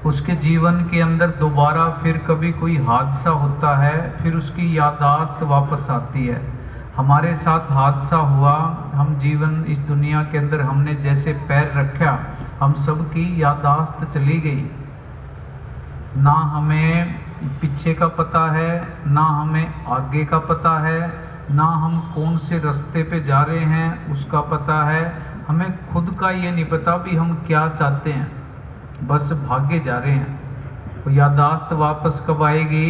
उसके जीवन के अंदर दोबारा फिर कभी कोई हादसा होता है, फिर उसकी याददाश्त वापस आती है। हमारे साथ हादसा हुआ, हम जीवन इस दुनिया के अंदर हमने जैसे पैर रखा, हम सब की याददाश्त चली गई। ना हमें पीछे का पता है, ना हमें आगे का पता है, ना हम कौन से रास्ते पे जा रहे हैं उसका पता है, हमें खुद का ये नहीं पता भी हम क्या चाहते हैं, बस भागे जा रहे हैं। वो यादाश्त वापस कब आएगी?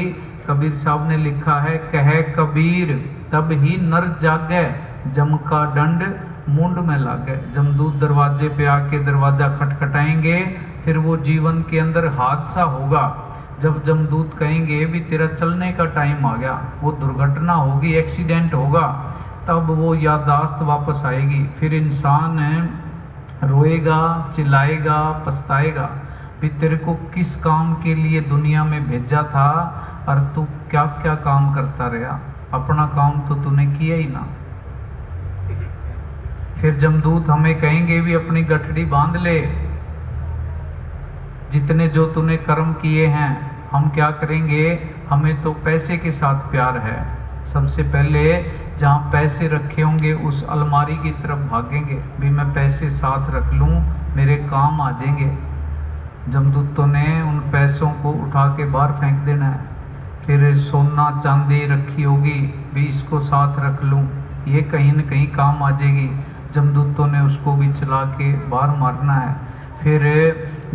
कबीर साहब ने लिखा है, कहे कबीर तब ही नर जागे, जम का दंड मुंड में लागे। जमदूत दरवाजे पे आके दरवाज़ा खटखटाएंगे, फिर वो जीवन के अंदर हादसा होगा। जब जमदूत कहेंगे भी तेरा चलने का टाइम आ गया, वो दुर्घटना होगी, एक्सीडेंट होगा, तब वो यादाश्त वापस आएगी। फिर इंसान रोएगा, चिल्लाएगा, पछताएगा भी तेरे को किस काम के लिए दुनिया में भेजा था और तू क्या क्या काम करता रहा, अपना काम तो तूने किया ही ना। फिर जमदूत हमें कहेंगे भी अपनी गठड़ी बांध ले, जितने जो तूने कर्म किए हैं। हम क्या करेंगे? हमें तो पैसे के साथ प्यार है, सबसे पहले जहाँ पैसे रखे होंगे उस अलमारी की तरफ भागेंगे भी मैं पैसे साथ रख लूँ, मेरे काम आ जाएंगे। जमदूतों ने उन पैसों को उठा के बाहर फेंक देना है। फिर सोना चांदी रखी होगी भी इसको साथ रख लूँ, ये कहीं न कहीं काम आ जाएगी। जमदूतों ने उसको भी चला के बाहर मारना है। फिर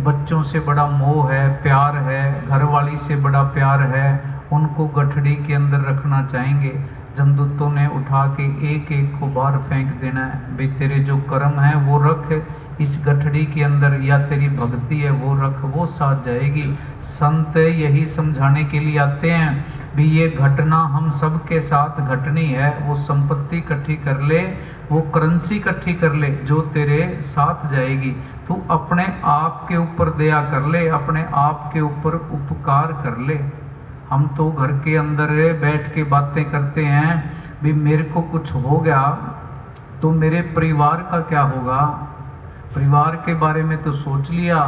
बच्चों से बड़ा मोह है, प्यार है, घरवाली से बड़ा प्यार है, उनको गठड़ी के अंदर रखना चाहेंगे। जमदूतों ने उठा के एक एक को बाहर फेंक देना है भाई तेरे जो कर्म है वो रख इस गठड़ी के अंदर, या तेरी भक्ति है वो रख, वो साथ जाएगी। संत यही समझाने के लिए आते हैं भी ये घटना हम सब के साथ घटनी है। वो संपत्ति इकट्ठी कर ले, वो करेंसी इकट्ठी कर ले जो तेरे साथ जाएगी। तू अपने आप के ऊपर दया कर ले, अपने आप के ऊपर उपकार कर ले। हम तो घर के अंदर बैठ के बातें करते हैं भी मेरे को कुछ हो गया तो मेरे परिवार का क्या होगा। परिवार के बारे में तो सोच लिया,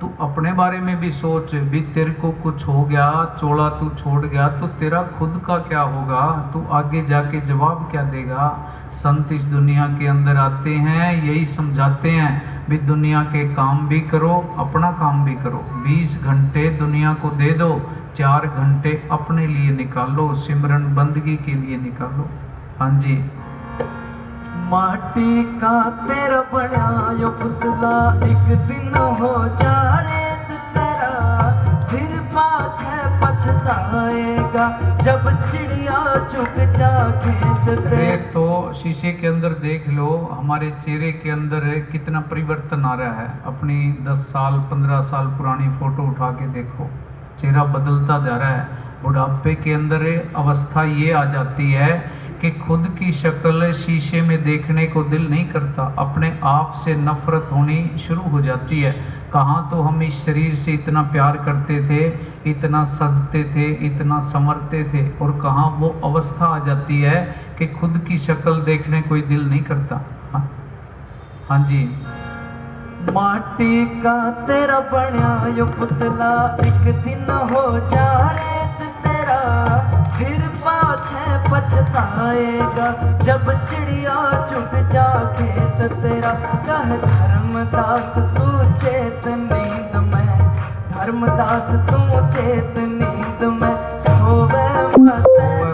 तू अपने बारे में भी सोच भी तेरे को कुछ हो गया, चोला तू छोड़ गया तो तेरा खुद का क्या होगा, तू आगे जाके जवाब क्या देगा। संत इस दुनिया के अंदर आते हैं यही समझाते हैं भी दुनिया के काम भी करो, अपना काम भी करो। 20 घंटे दुनिया को दे दो, 4 घंटे अपने लिए निकालो, सिमरन बंदगी के लिए निकालो। हाँ जी। माटी का तेरा बना यो पुतला, एक दिन हो जा रेत तेरा, फिर पाछे पछताएगा जब चिड़िया चुग जाके तेरे। तो शीशे के अंदर देख लो, हमारे चेहरे के अंदर कितना परिवर्तन आ रहा है। अपनी 10 साल 15 साल पुरानी फोटो उठा के देखो, चेहरा बदलता जा रहा है। बुढ़ापे के अंदर अवस्था ये आ जाती है कि खुद की शक्ल शीशे में देखने को दिल नहीं करता, अपने आप से नफरत होनी शुरू हो जाती है। कहाँ तो हम इस शरीर से इतना प्यार करते थे, इतना सजते थे, इतना संवरते थे, और कहाँ वो अवस्था आ जाती है कि खुद की शक्ल देखने कोई दिल नहीं करता। हाँ, हाँ जी। माटी का तेरा बना यो पुतला, एक दिन हो जा रेत तेरा, फिर पाछे पछताएगा जब चिड़िया चुग जाके तेरा। कह धर्मदास तू चेत नींद में, धर्मदास तू चेत नींद में, सोवे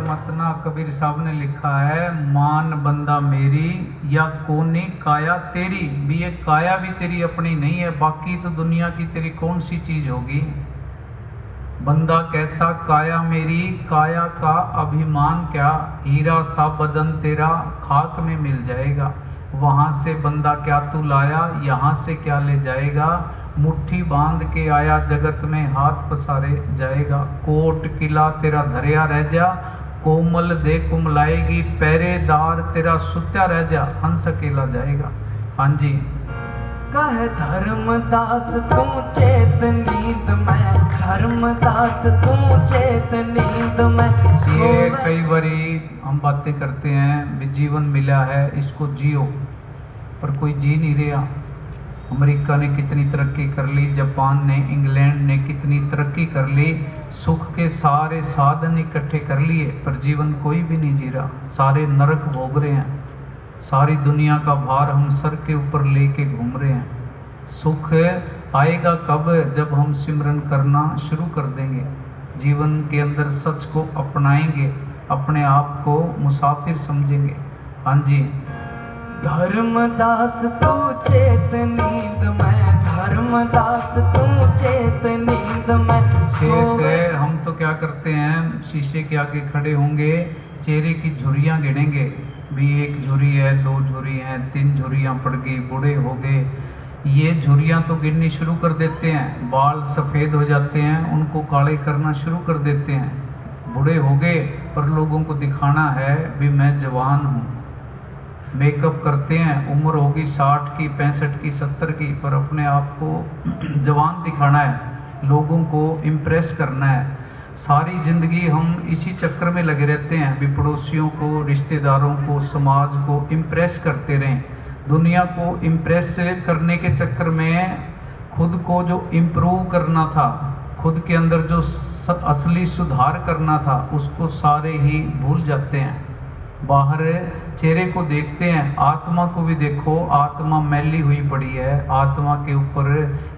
मत ना। कबीर साहब ने लिखा है, मान बंदा मेरी या कोनी काया तेरी। भी ये काया भी तेरी अपनी नहीं है, बाकी तो दुनिया की तेरी कौन सी चीज होगी। बंदा कहता काया मेरी, काया का अभिमान क्या, हीरा सा बदन तेरा खाक में मिल जाएगा। वहाँ से बंदा क्या तू लाया, यहाँ से क्या ले जाएगा। मुट्ठी बांध के आया जगत में, हाथ पसारे जाएगा। कोट किला तेरा धरिया रह जा, कोमल दे कुमलाएगी, पहरेदार तेरा सुत्या रह जा, हंस अकेला जाएगा। हाँ जी। कह धर्मदास तू चेत नींद में, धर्मदास तू चेत नींद में। ये कई बारी हम बातें करते हैं भी जीवन मिला है इसको जियो, पर कोई जी नहीं रहा। अमेरिका ने कितनी तरक्की कर ली, जापान ने, इंग्लैंड ने कितनी तरक्की कर ली, सुख के सारे साधन इकट्ठे कर लिए, पर जीवन कोई भी नहीं जी रहा। सारे नरक भोग रहे हैं, सारी दुनिया का भार हम सर के ऊपर लेके घूम रहे हैं। सुख आएगा कब? जब हम सिमरन करना शुरू कर देंगे, जीवन के अंदर सच को अपनाएंगे, अपने आप को मुसाफिर समझेंगे। हाँ जी, धर्मदास तू चेत नींद में, धर्मदास तू चेत नींद में सोवे। एक हम तो क्या करते हैं, शीशे के आगे खड़े होंगे, चेहरे की झुर्रियाँ गिनेंगे भी, 1 झुर्री है, 2 झुर्री हैं, 3 झुर्रियाँ पड़ गई, बूढ़े हो गए। ये झुर्रियाँ तो गिननी शुरू कर देते हैं, बाल सफ़ेद हो जाते हैं, उनको काले करना शुरू कर देते हैं। बूढ़े हो गए पर लोगों को दिखाना है भी मैं जवान हूँ। मेकअप करते हैं, उम्र होगी 60 की, 65 की, 70 की, पर अपने आप को जवान दिखाना है, लोगों को इम्प्रेस करना है। सारी ज़िंदगी हम इसी चक्कर में लगे रहते हैं भी पड़ोसियों को, रिश्तेदारों को, समाज को इम्प्रेस करते रहें। दुनिया को इम्प्रेस करने के चक्कर में खुद को जो इम्प्रूव करना था, खुद के अंदर जो असली सुधार करना था, उसको सारे ही भूल जाते हैं। बाहर चेहरे को देखते हैं, आत्मा को भी देखो, आत्मा मैली हुई पड़ी है, आत्मा के ऊपर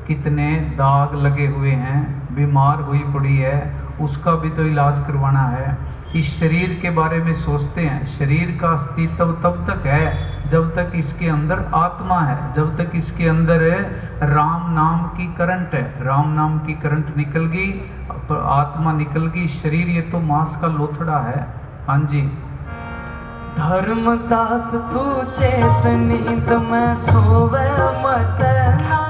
कितने दाग लगे हुए हैं, बीमार हुई पड़ी है, उसका भी तो इलाज करवाना है। इस शरीर के बारे में सोचते हैं, शरीर का अस्तित्व तब तक है जब तक इसके अंदर आत्मा है, जब तक इसके अंदर राम नाम की करंट है। राम नाम की करंट निकल गई, आत्मा निकल गई, शरीर ये तो मांस का लोथड़ा है। हाँ जी, धर्मदास तू चेत नींद में सोवे मत ना,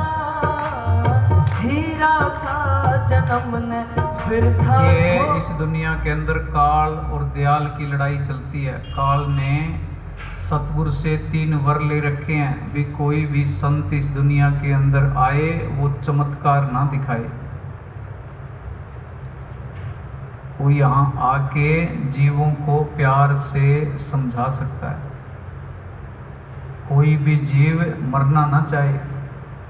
हीरा सा जन्म ने बिरथा। ये इस दुनिया के अंदर काल और दयाल की लड़ाई चलती है। काल ने सतगुरु से 3 वर ले रखे हैं भी कोई भी संत इस दुनिया के अंदर आए वो चमत्कार ना दिखाए, वो यहाँ आके जीवों को प्यार से समझा सकता है। कोई भी जीव मरना ना चाहे,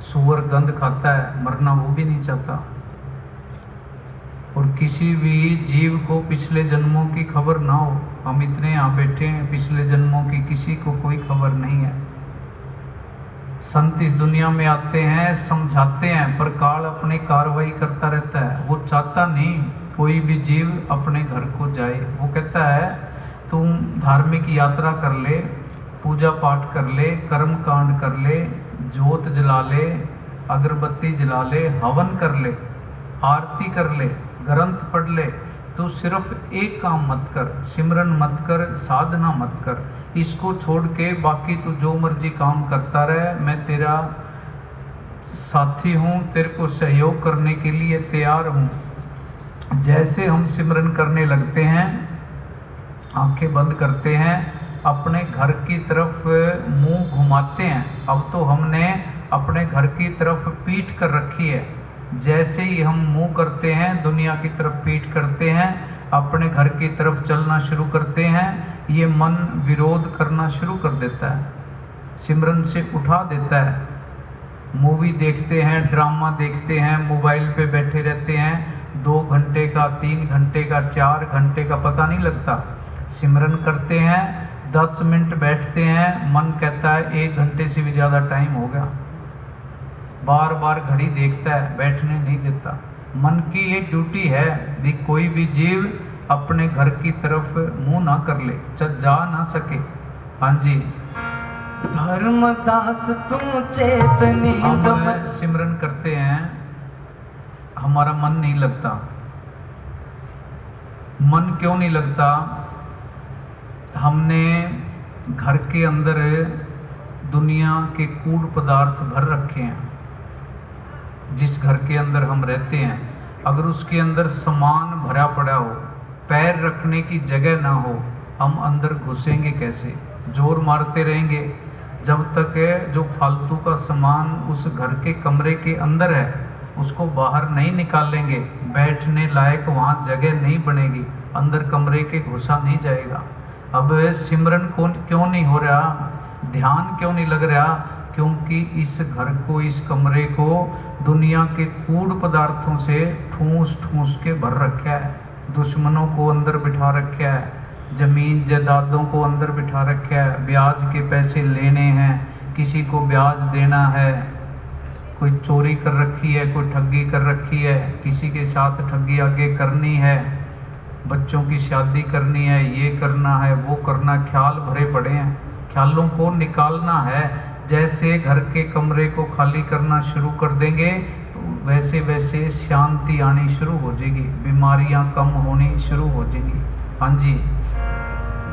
सूअर गंध खाता है, मरना वो भी नहीं चाहता। और किसी भी जीव को पिछले जन्मों की खबर ना हो। हम इतने यहाँ बैठे हैं, पिछले जन्मों की किसी को कोई खबर नहीं है। संत इस दुनिया में आते हैं, समझाते हैं, पर काल अपनी कार्रवाई करता रहता है। वो चाहता नहीं कोई भी जीव अपने घर को जाए। वो कहता है तुम धार्मिक यात्रा कर ले, पूजा पाठ कर ले, कर्म कांड कर ले, जोत जला ले, अगरबत्ती जला ले, हवन कर ले, आरती कर ले, ग्रंथ पढ़ ले, तो सिर्फ एक काम मत कर, सिमरन मत कर, साधना मत कर। इसको छोड़ के बाकी तू जो मर्जी काम करता रहे, मैं तेरा साथी हूँ, तेरे को सहयोग करने के लिए तैयार हूँ। जैसे हम सिमरन करने लगते हैं, आंखें बंद करते हैं, अपने घर की तरफ मुंह घुमाते हैं। अब तो हमने अपने घर की तरफ पीठ कर रखी है। जैसे ही हम मुंह करते हैं, दुनिया की तरफ पीठ करते हैं, अपने घर की तरफ चलना शुरू करते हैं, ये मन विरोध करना शुरू कर देता है, सिमरन से उठा देता है। मूवी देखते हैं, ड्रामा देखते हैं, मोबाइल पे बैठे रहते हैं, 2 घंटे का, 3 घंटे का, 4 घंटे का पता नहीं लगता। सिमरन करते हैं, 10 मिनट बैठते हैं, मन कहता है 1 घंटे से भी ज़्यादा टाइम हो गया। बार बार घड़ी देखता है, बैठने नहीं देता। मन की ये ड्यूटी है कि कोई भी जीव अपने घर की तरफ मुंह ना कर ले, जा ना सके। हाँ जी, धर्मदास तू चेतनी। हम सिमरन करते हैं, हमारा मन नहीं लगता। मन क्यों नहीं लगता? हमने घर के अंदर दुनिया के कूड़ पदार्थ भर रखे हैं। जिस घर के अंदर हम रहते हैं, अगर उसके अंदर सामान भरा पड़ा हो, पैर रखने की जगह ना हो, हम अंदर घुसेंगे कैसे? जोर मारते रहेंगे जब तक जो फालतू का सामान उस घर के कमरे के अंदर है उसको बाहर नहीं निकालेंगे, बैठने लायक वहाँ जगह नहीं बनेगी, अंदर कमरे के घुसा नहीं जाएगा। अब सिमरन क्यों नहीं हो रहा, ध्यान क्यों नहीं लग रहा? क्योंकि इस घर को, इस कमरे को दुनिया के कूड़ पदार्थों से ठूस ठूस के भर रखा है। दुश्मनों को अंदर बिठा रखा है, ज़मीन जायदादों को अंदर बिठा रखा है, ब्याज के पैसे लेने हैं, किसी को ब्याज देना है, कोई चोरी कर रखी है, कोई ठगी कर रखी है, किसी के साथ ठगी आगे करनी है। बच्चों की शादी करनी है, ये करना है, वो करना, ख्याल भरे पड़े हैं। ख्यालों को निकालना है। जैसे घर के कमरे को खाली करना शुरू कर देंगे तो वैसे वैसे शांति आनी शुरू हो जाएगी, बीमारियां कम होनी शुरू हो जाएंगी। हाँ जी।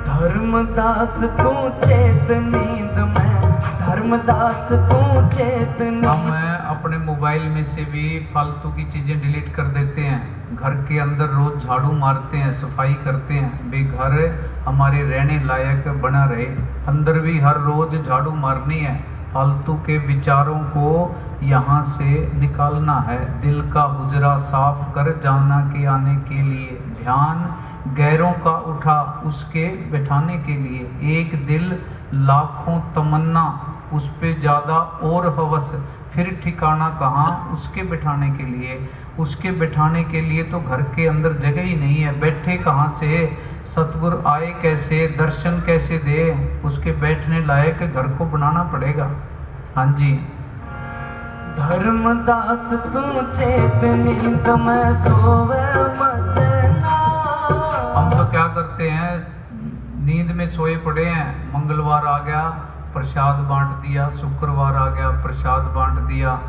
धर्मदास तू चेत नींद में, धर्मदास तू चेत नींद। हम अपने मोबाइल में से भी फालतू की चीज़ें डिलीट कर देते हैं। घर के अंदर रोज झाड़ू मारते हैं, सफाई करते हैं, बे घर हमारे रहने लायक बना रहे। अंदर भी हर रोज झाड़ू मारनी है। फालतू के विचारों को यहाँ से निकालना है। दिल का हुजरा साफ कर जाना के आने के लिए, ध्यान गैरों का उठा उसके बैठाने के लिए। एक दिल लाखों तमन्ना, उस पे ज़्यादा और हवस, फिर ठिकाना कहाँ उसके बैठाने के लिए। उसके बैठाने के लिए तो घर के अंदर जगह ही नहीं है, बैठे कहाँ से? सतगुरु आए कैसे, दर्शन कैसे दे? उसके बैठने लायक घर को बनाना पड़ेगा। हाँ जी। धर्मदास तू चेत नींद में सोवे मत ना। हम तो क्या करते हैं, नींद में सोए पड़े हैं। मंगलवार आ गया, प्रसाद बांट दिया, शुक्रवार आ गया, प्रसाद बांट दिया।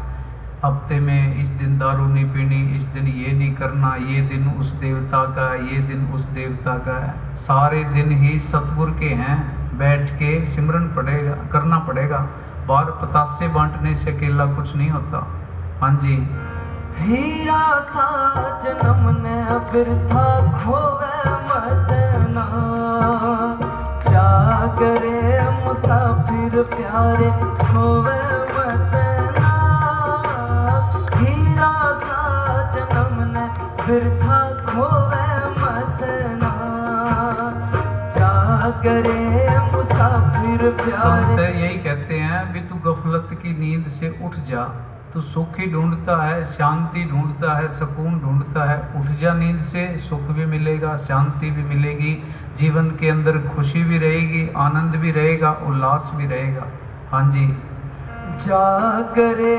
हफ्ते में इस दिन दारू नहीं पीनी, इस दिन ये नहीं करना, ये दिन उस देवता का है, ये दिन उस देवता का है। सारे दिन ही सतगुरु के हैं, बैठ के सिमरन पड़ेगा, करना पड़ेगा। बाहर पतासे बांटने से अकेला कुछ नहीं होता। हाँ जी। हीरा सा जन्म ने बिरथा खोवे मत ना। क्या करे मुसाफिर प्यारे सोवे मत ना। हीरा सा जन्म ने बिरथा खोवे मत ना। क्या करे मुसाफिर संत प्यारे। यही कहते हैं भी तू गफलत की नींद से उठ जा। तू सुख ही ढूंढता है, शांति ढूंढता है, सुकून ढूंढता है। उठ जा नींद से, सुख भी मिलेगा, शांति भी मिलेगी, जीवन के अंदर खुशी भी रहेगी, आनंद भी रहेगा, उल्लास भी रहेगा। हाँ जी। जागरे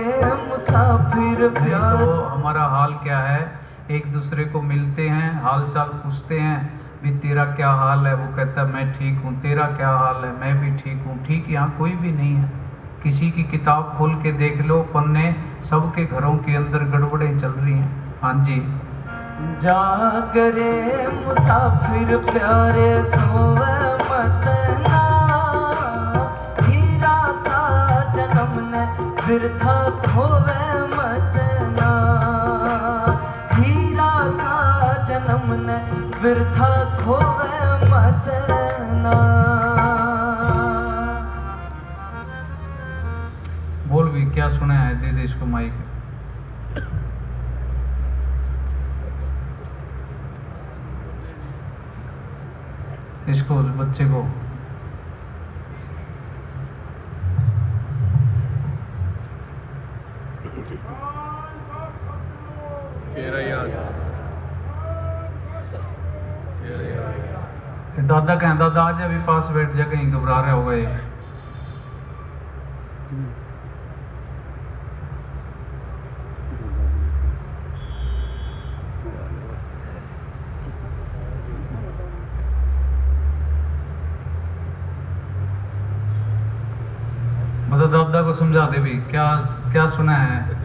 मुसाफिर प्यारे। तो हमारा हाल क्या है, एक दूसरे को मिलते हैं, हाल चाल पूछते हैं, भी तेरा क्या हाल है? वो कहता है मैं ठीक हूँ। तेरा क्या हाल है? मैं भी ठीक हूँ। ठीक यहाँ कोई भी नहीं है। किसी की किताब खोल के देख लो, पन्ने सबके घरों के अंदर गड़बड़ें चल रही हैं। हाँ जी। जागरे मुसाफिर प्यारे सोवे मत ना। हीरा सा जन्म ने बिरथा खोवे मत ना। हीरा सा जन्म ने बिरथा खोवे मत ना। बोल भी क्या सुना है, दे दे इसको माइक। इसको बच्चे को। दादा कहें, दादा आज अभी पास बैठ जा, कहीं घबरा रहा होगा ये। मतलब दादा को समझा दे भी क्या क्या सुना है।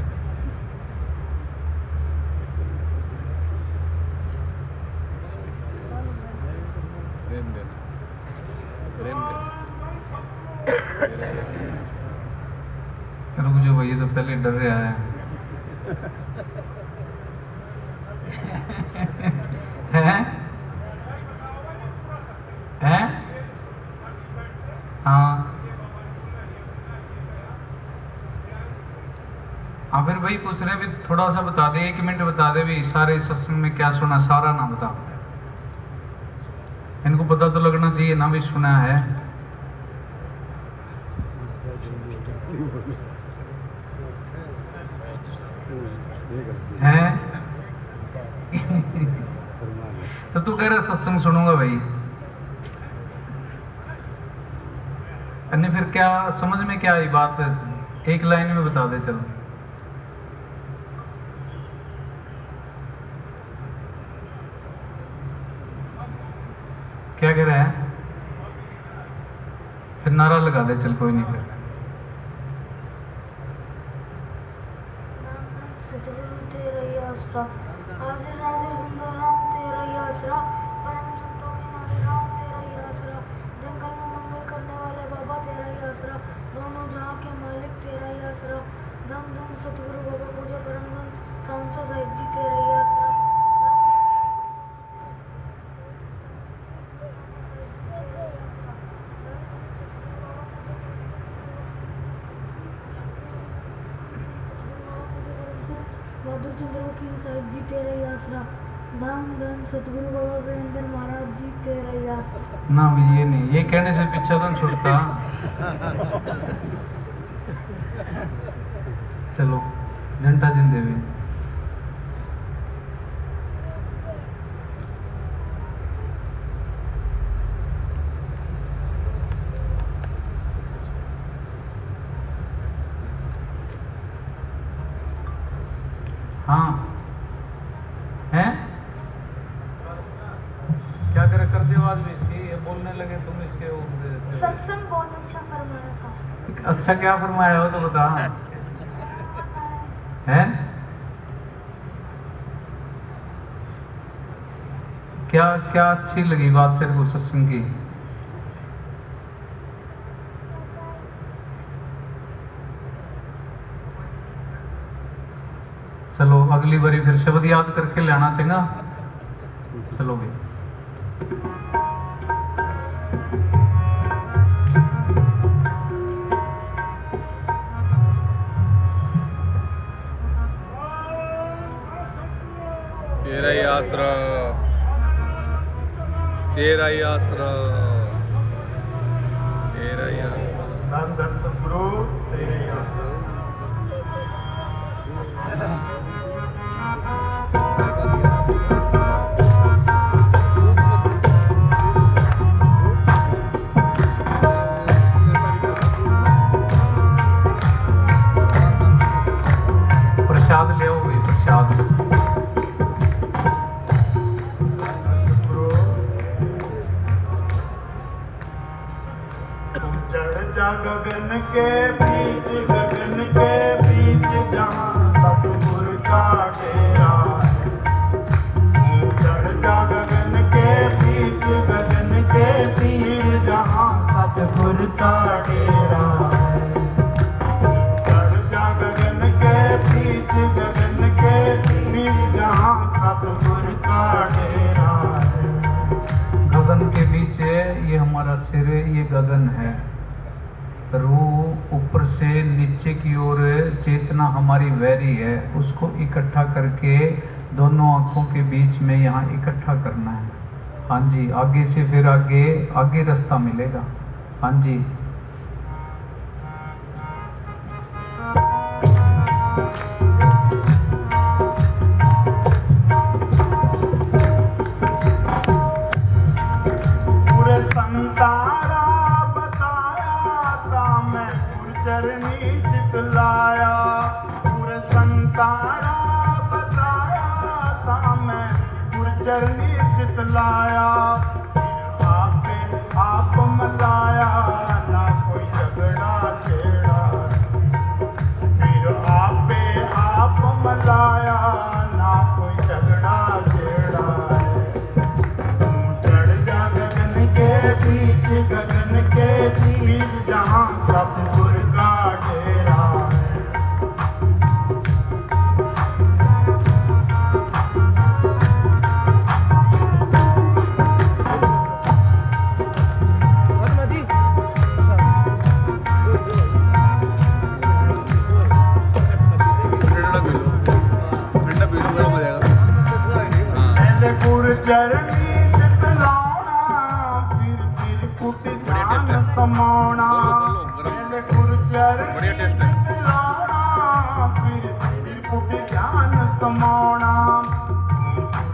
रुक जो भाई, ये तो पहले डर रहा है। हैं? हैं? हाँ हाँ, फिर वही पूछ रहे हैं भी थोड़ा सा बता दे, 1 मिनट बता दे भी सारे सत्संग में क्या सुना, सारा ना बता। इनको पता तो लगना चाहिए ना भी सुना है। हैं? तो तू कह रहा सत्संग सुनूंगा भाई, अन्य फिर क्या समझ में क्या आई बात? 1 लाइन में बता दे चलो। क्या कह रहा है? फिर नारा लगा दे, चल कोई नहीं। फिर सतगुरु तेरा ही आसरा, हाजिर नाजिर जिंदा राम तेरा ही आसरा, परम संतों के नारे राम तेरा ही आसरा, जंगल में मंगल करने वाले बाबा तेरा ही आसरा, दोनों जहां के मालिक तेरा ही आसरा, धन धन सतगुरु बाबा पूजा परम धन सामसा साहिब जी तेरा ही आसरा। बहादुर चंद्र वकील साहिब जी तेरा ही आसरा, धन धन सतगुरु बाबा वीरेंद्र महाराज जी तेरा ही आसरा। ना भी ये नहीं, ये कहने से पीछा तो नहीं छुटता। चलो घंटा जिंदे हुए। हाँ हैं क्या कर दी आवाज भी इसकी, ये बोलने लगे तुम इसके वो दे देते हो। सत्संग बहुत अच्छा फरमाया था। अच्छा क्या फरमाया हो तो बता। हैं क्या क्या अच्छी लगी बात तेरे को सत्संग की? चलो अगली बारी फिर शब्द याद करके लेना चंगा। चलो भाई तेरा ही आसरा, तेरा ही आसरा, तेरा ही आसरा। धन धन सतगुरु तेरे ही आसरा। प्रसाद ले आओ भाई, प्रसाद। जा गगन के बीच, गगन के बीच जहाँ सतगुरु का डेरा है। चढ़ जा गगन के बीच, गगन के बीच जहाँ सतगुरु का डेरा है। चढ़ जा गगन के बीच, गगन के बीच जहाँ सतगुरु का डेरा है। गगन के बीच है ये हमारा सिर, ये गगन है। रूह ऊपर से नीचे की ओर चेतना हमारी वैरी है, उसको इकट्ठा करके दोनों आँखों के बीच में यहाँ इकट्ठा करना है। हाँ जी, आगे से फिर आगे आगे रास्ता मिलेगा। हाँ जी पूरे संतारा बताया था मैं, गुरचरनी चितलाया। पूरे संतारा बताया था मैं, गुरचरनी चितलाया। आपे आप मलाया, ना कोई झगड़ा छेड़ा। फिर आपे आप मलाया, ना कोई झगड़ा छेड़ा। चढ़ जा गगन के बीच, गगन के बीच जहाँ सतगुरु का डेरा है। पहले गुरचरनी चितलाना, फिर कुट जान समाना। पहले गुरचरनी चितलाना, फिर कुट जान समाना।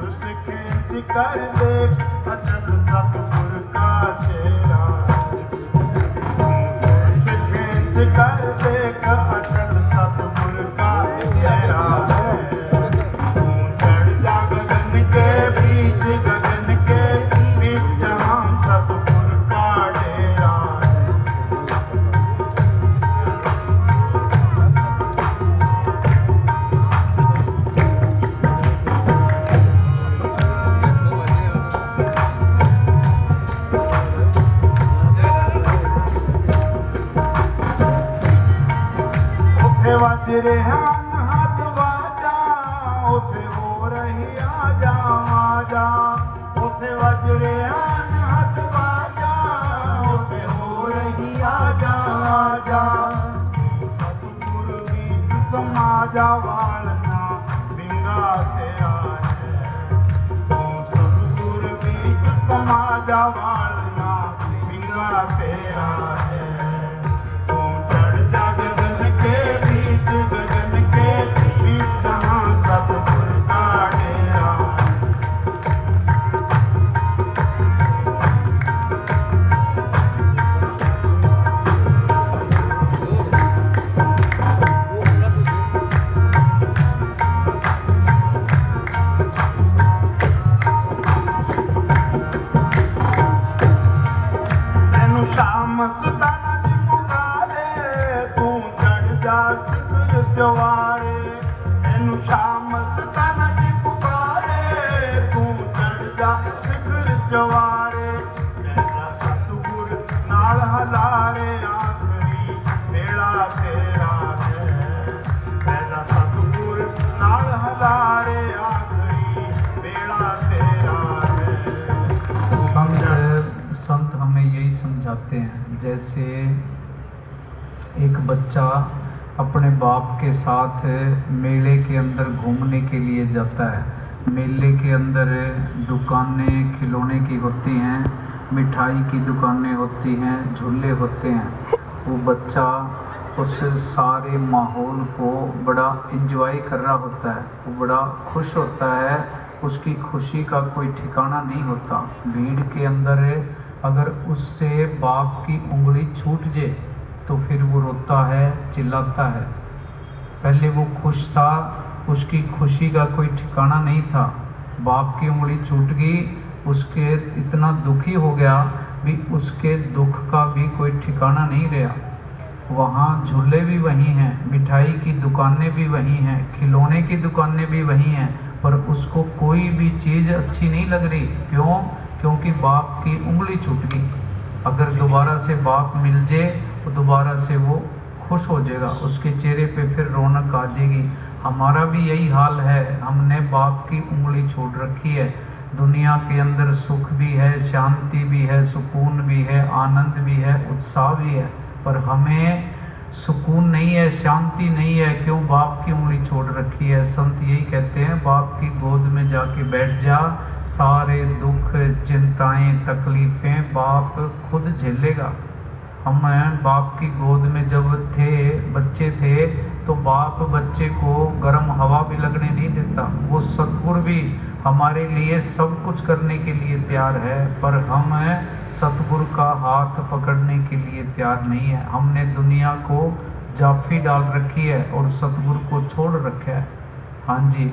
गुरु खींच कर देख अचल सतगुरु का चेहरा। गुरु खींच कर देख अचल सतगुरु का चेहरा है। चढ़ जा गगन के बीच, गगन के बीच जहाँ ਰਿਹਾ ਹੱਥ ਵਾਜਾ ਉੱਥੇ ਹੋ ਰਹੀ ਆਜਾ ਆਜਾ ਉੱਥੇ ਵੱਜ ਰਿਹਾ ਹੱਥ ਵਾਜਾ ਉੱਥੇ ਹੋ ਰਹੀ ਆਜਾ ਆਜਾ ਸਤਿਗੁਰ ਵਿੱਚ ਸਮਾਜਾ ਵਾਲਨਾ ਬਿੰਗਾ ਤੇਰਾ ਹੈ ਤੂੰ ਸਤਿਗੁਰ ਵਿੱਚ ਸਮਾਜਾ ਵਾਲਨਾ ਬਿੰਗਾ ਤੇਰਾ ਹੈ ਤੂੰ ਚੜ ਜਾ ਗगन के बीच गगन के बीच जहाँ सतगुर का डेरा ਤੈਨੂੰ ਸ਼ਾਮ ਸਤਾਨਾ ਦੀ ਪੁਕਾਰੇ ਤੂੰ ਚੜ ਜਾ ਸਿਖਰ ਜਵਾਰੇ ਤੈਨੂੰ ਸ਼ਾਮ ਸਤਾਨਾ ਦੀ ਪੁਕਾਰੇ ਤੂੰ ਚੜ ਜਾ ਸਿਖਰ ਜਵਾਰੇ ਤੇਰਾ ਸਤਿਗੁਰ ਨਾਲ ਹਲਾਰੇ ਆਖਰੀ ਵੇਲਾ ਤੇਰਾ ਹੈ ਤੇਰਾ ਸਤਿਗੁਰ ਨਾਲ ਹਲਾਰੇ ਆਖਰੀ ਵੇਲਾ ਤੇਰਾ ਹੈ संत हमें यही समझाते हैं, जैसे एक बच्चा अपने बाप के साथ मेले के अंदर घूमने के लिए जाता है। मेले के अंदर दुकानें खिलौने की होती हैं, मिठाई की दुकानें होती हैं, झूले होते हैं। वो बच्चा उस सारे माहौल को बड़ा एंजॉय कर रहा होता है, वो बड़ा खुश होता है, उसकी खुशी का कोई ठिकाना नहीं होता। भीड़ के अंदर अगर उससे बाप की उंगली छूट जाए तो फिर वो रोता है, चिल्लाता है। पहले वो खुश था, उसकी खुशी का कोई ठिकाना नहीं था। बाप की उंगली छूट गई, उसके इतना दुखी हो गया भी उसके दुख का भी कोई ठिकाना नहीं रहा। वहाँ झूले भी वही हैं, मिठाई की दुकानें भी वही हैं, खिलौने की दुकानें भी वही हैं, पर उसको कोई भी चीज़ अच्छी नहीं लग रही। क्यों? क्योंकि बाप की उंगली छूट गई। अगर दोबारा से बाप मिल जाए तो दोबारा से वो खुश हो जाएगा, उसके चेहरे पे फिर रौनक आ जाएगी। हमारा भी यही हाल है, हमने बाप की उंगली छोड़ रखी है। दुनिया के अंदर सुख भी है, शांति भी है, सुकून भी है, आनंद भी है, उत्साह भी है, पर हमें सुकून नहीं है, शांति नहीं है। क्यों? बाप की उंगली छोड़ रखी है। संत यही कहते हैं, बाप की गोद में जाके बैठ जा, सारे दुख चिंताएं तकलीफ़ें बाप खुद झेलेगा। हम बाप की गोद में जब थे, बच्चे थे, तो बाप बच्चे को गर्म हवा भी लगने नहीं देता। वो सतगुरु भी हमारे लिए सब कुछ करने के लिए तैयार है, पर हम सतगुरु का हाथ पकड़ने के लिए तैयार नहीं है। हमने दुनिया को जाफी डाल रखी है और सतगुरु को छोड़ रखा है। हाँ जी,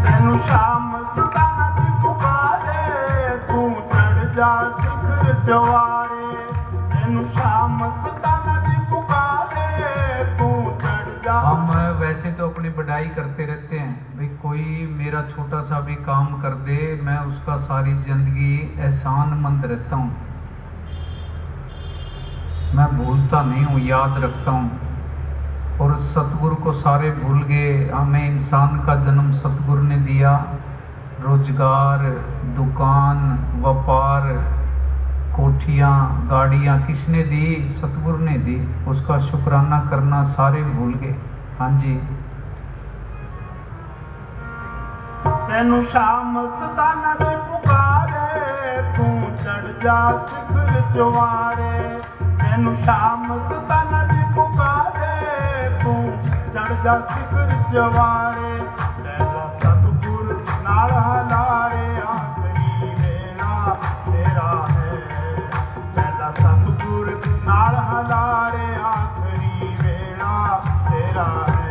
ਤੈਨੂੰ ਸ਼ਾਮ ਸਤਾਨਾ ਦੀ ਪੁਕਾਰੇ ਤੂੰ ਚੜ ਜਾ ਸਿਖਰ ਜਵਾਰੇ ਤੈਨੂੰ ਸ਼ਾਮ ਸਤਾਨਾ ਦੀ ਪੁਕਾਰੇ ਤੂੰ ਚੜ ਜਾ हम वैसे तो अपनी बढ़ाई करते रहते हैं, भाई कोई मेरा छोटा सा भी काम कर दे, मैं उसका सारी ज़िंदगी एहसानमंद रहता हूँ, मैं भूलता नहीं हूँ, याद रखता हूँ। और सतगुरु को सारे भूल गए। हमें इंसान का जन्म सतगुरु ने दिया, रोजगार, दुकान, व्यापार, कोठियाँ, गाड़ियाँ किसने दी? सतगुरु ने दी। उसका शुक्राना करना सारे भूल गए। हाँ जी, ਤੈਨੂੰ ਸ਼ਾਮ ਸਤਾਨਾ ਦੀ ਪੁਕਾਰੇ ਤੂੰ ਚੜ ਜਾ ਸਿਖਰ ਜਵਾਰੇ ਤੈਨੂੰ ਸ਼ਾਮ ਸਤਾਨਾ ਦੀ ਪੁਕਾਰੇ ਤੂੰ ਚੜ ਜਾ ਸਿਖਰ ਜਵਾਰੇ ਤੇਰਾ ਸਤਿਗੁਰ ਨਾਲ ਹਲਾਰੇ ਆਖਰੀ ਵੇਲਾ ਤੇਰਾ ਹੈ ਤੇਰਾ ਸਤਿਗੁਰ ਨਾਲ ਹਲਾਰੇ ਆਖਰੀ ਵੇਲਾ ਤੇਰਾ ਹੈ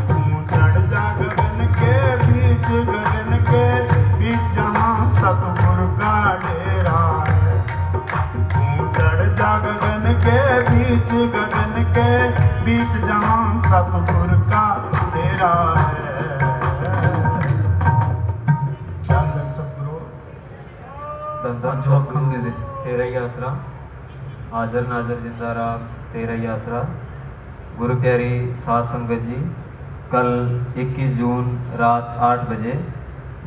ਤੂੰ ਚੜ ਜਾ ਗगन के बीच गगन के बीच जहाँ सतगुर का डेरा है तू चढ़ जा गगन के बीच गगन के बीच जहाँ सतगुर का तेरा है धन सतगुरु धन जवाखन दे दे तेरा ही आसरा हाजर नाजर जिंदा राम तेरा ही आसरा। गुरु प्यारी सात संगत जी, कल 21 जून रात 8 बजे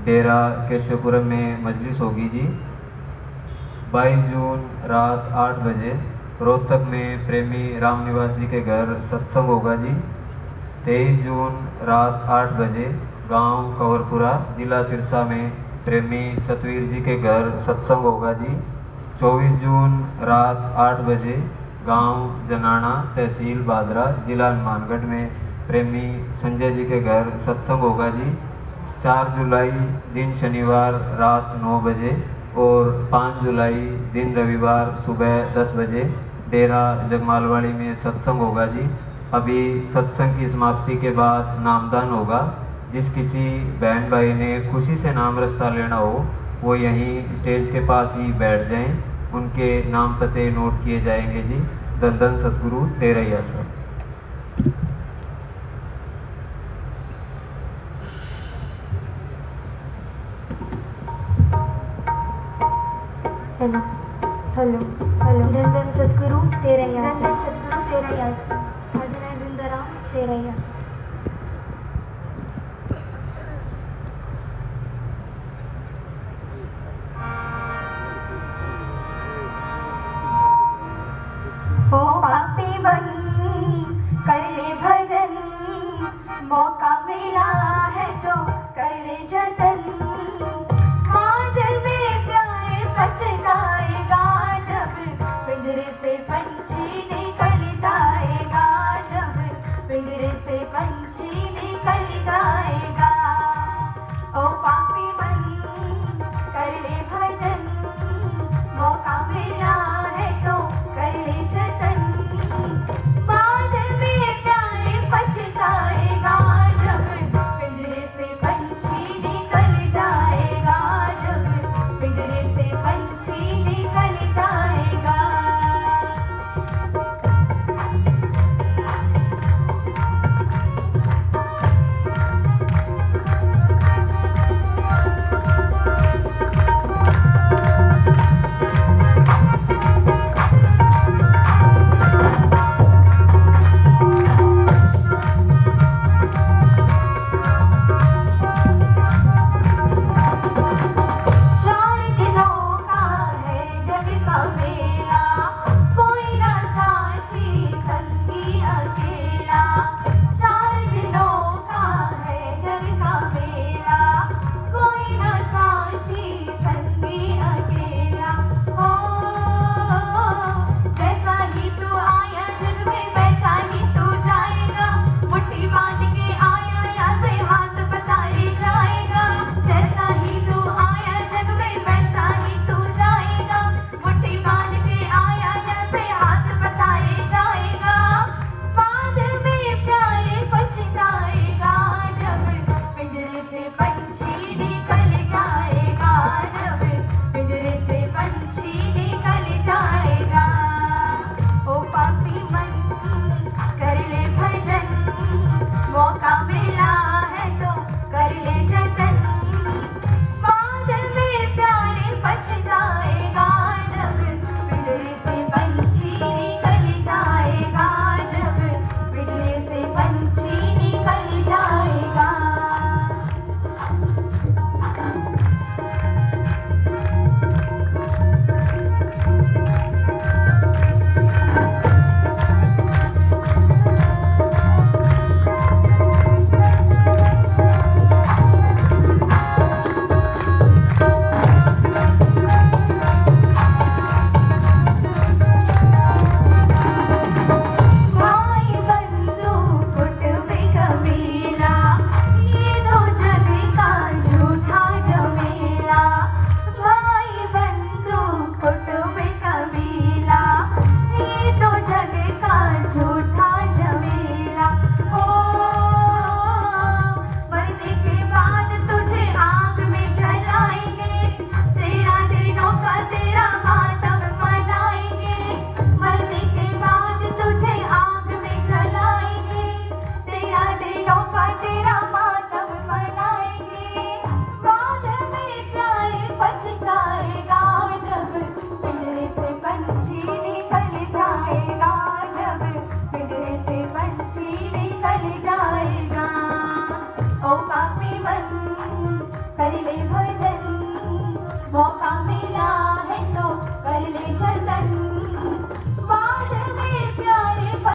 डेरा केशवपुरम में मजलिस होगी जी। 22 जून रात 8 बजे रोहतक में प्रेमी राम निवास जी के घर सत्संग होगा जी। 23 जून रात 8 बजे गांव कंवरपुरा जिला सिरसा में प्रेमी सतवीर जी के घर सत्संग होगा जी। 24 जून रात 8 बजे गांव जनाना तहसील बादरा जिला हनुमानगढ़ में प्रेमी संजय जी के घर सत्संग होगा जी। 4 जुलाई दिन शनिवार रात 9 बजे और 5 जुलाई दिन रविवार सुबह 10 बजे डेरा जगमालवाड़ी में सत्संग होगा जी। अभी सत्संग की समाप्ति के बाद नामदान होगा। जिस किसी बहन भाई ने खुशी से नाम रास्ता लेना हो वो यहीं स्टेज के पास ही बैठ जाएं, उनके नाम पते नोट किए जाएंगे जी। धन धन सतगुरु तेरा ही आसरा। हेलो हेलो हेलो धन धन सतगुरु तेरा ही आसरा, धन धन सतगुरु तेरा ही आसरा, हाजिर जिंदा राम तेरा ही आसरा। ओ पापी बन कर ले भजन, मौका मिला है तो कर ले जतन। हाँ दिल में प्यार पछताएगा जब पिंजरे से पंछी निकल जाएगा, जब पिंजरे से कर ले भजन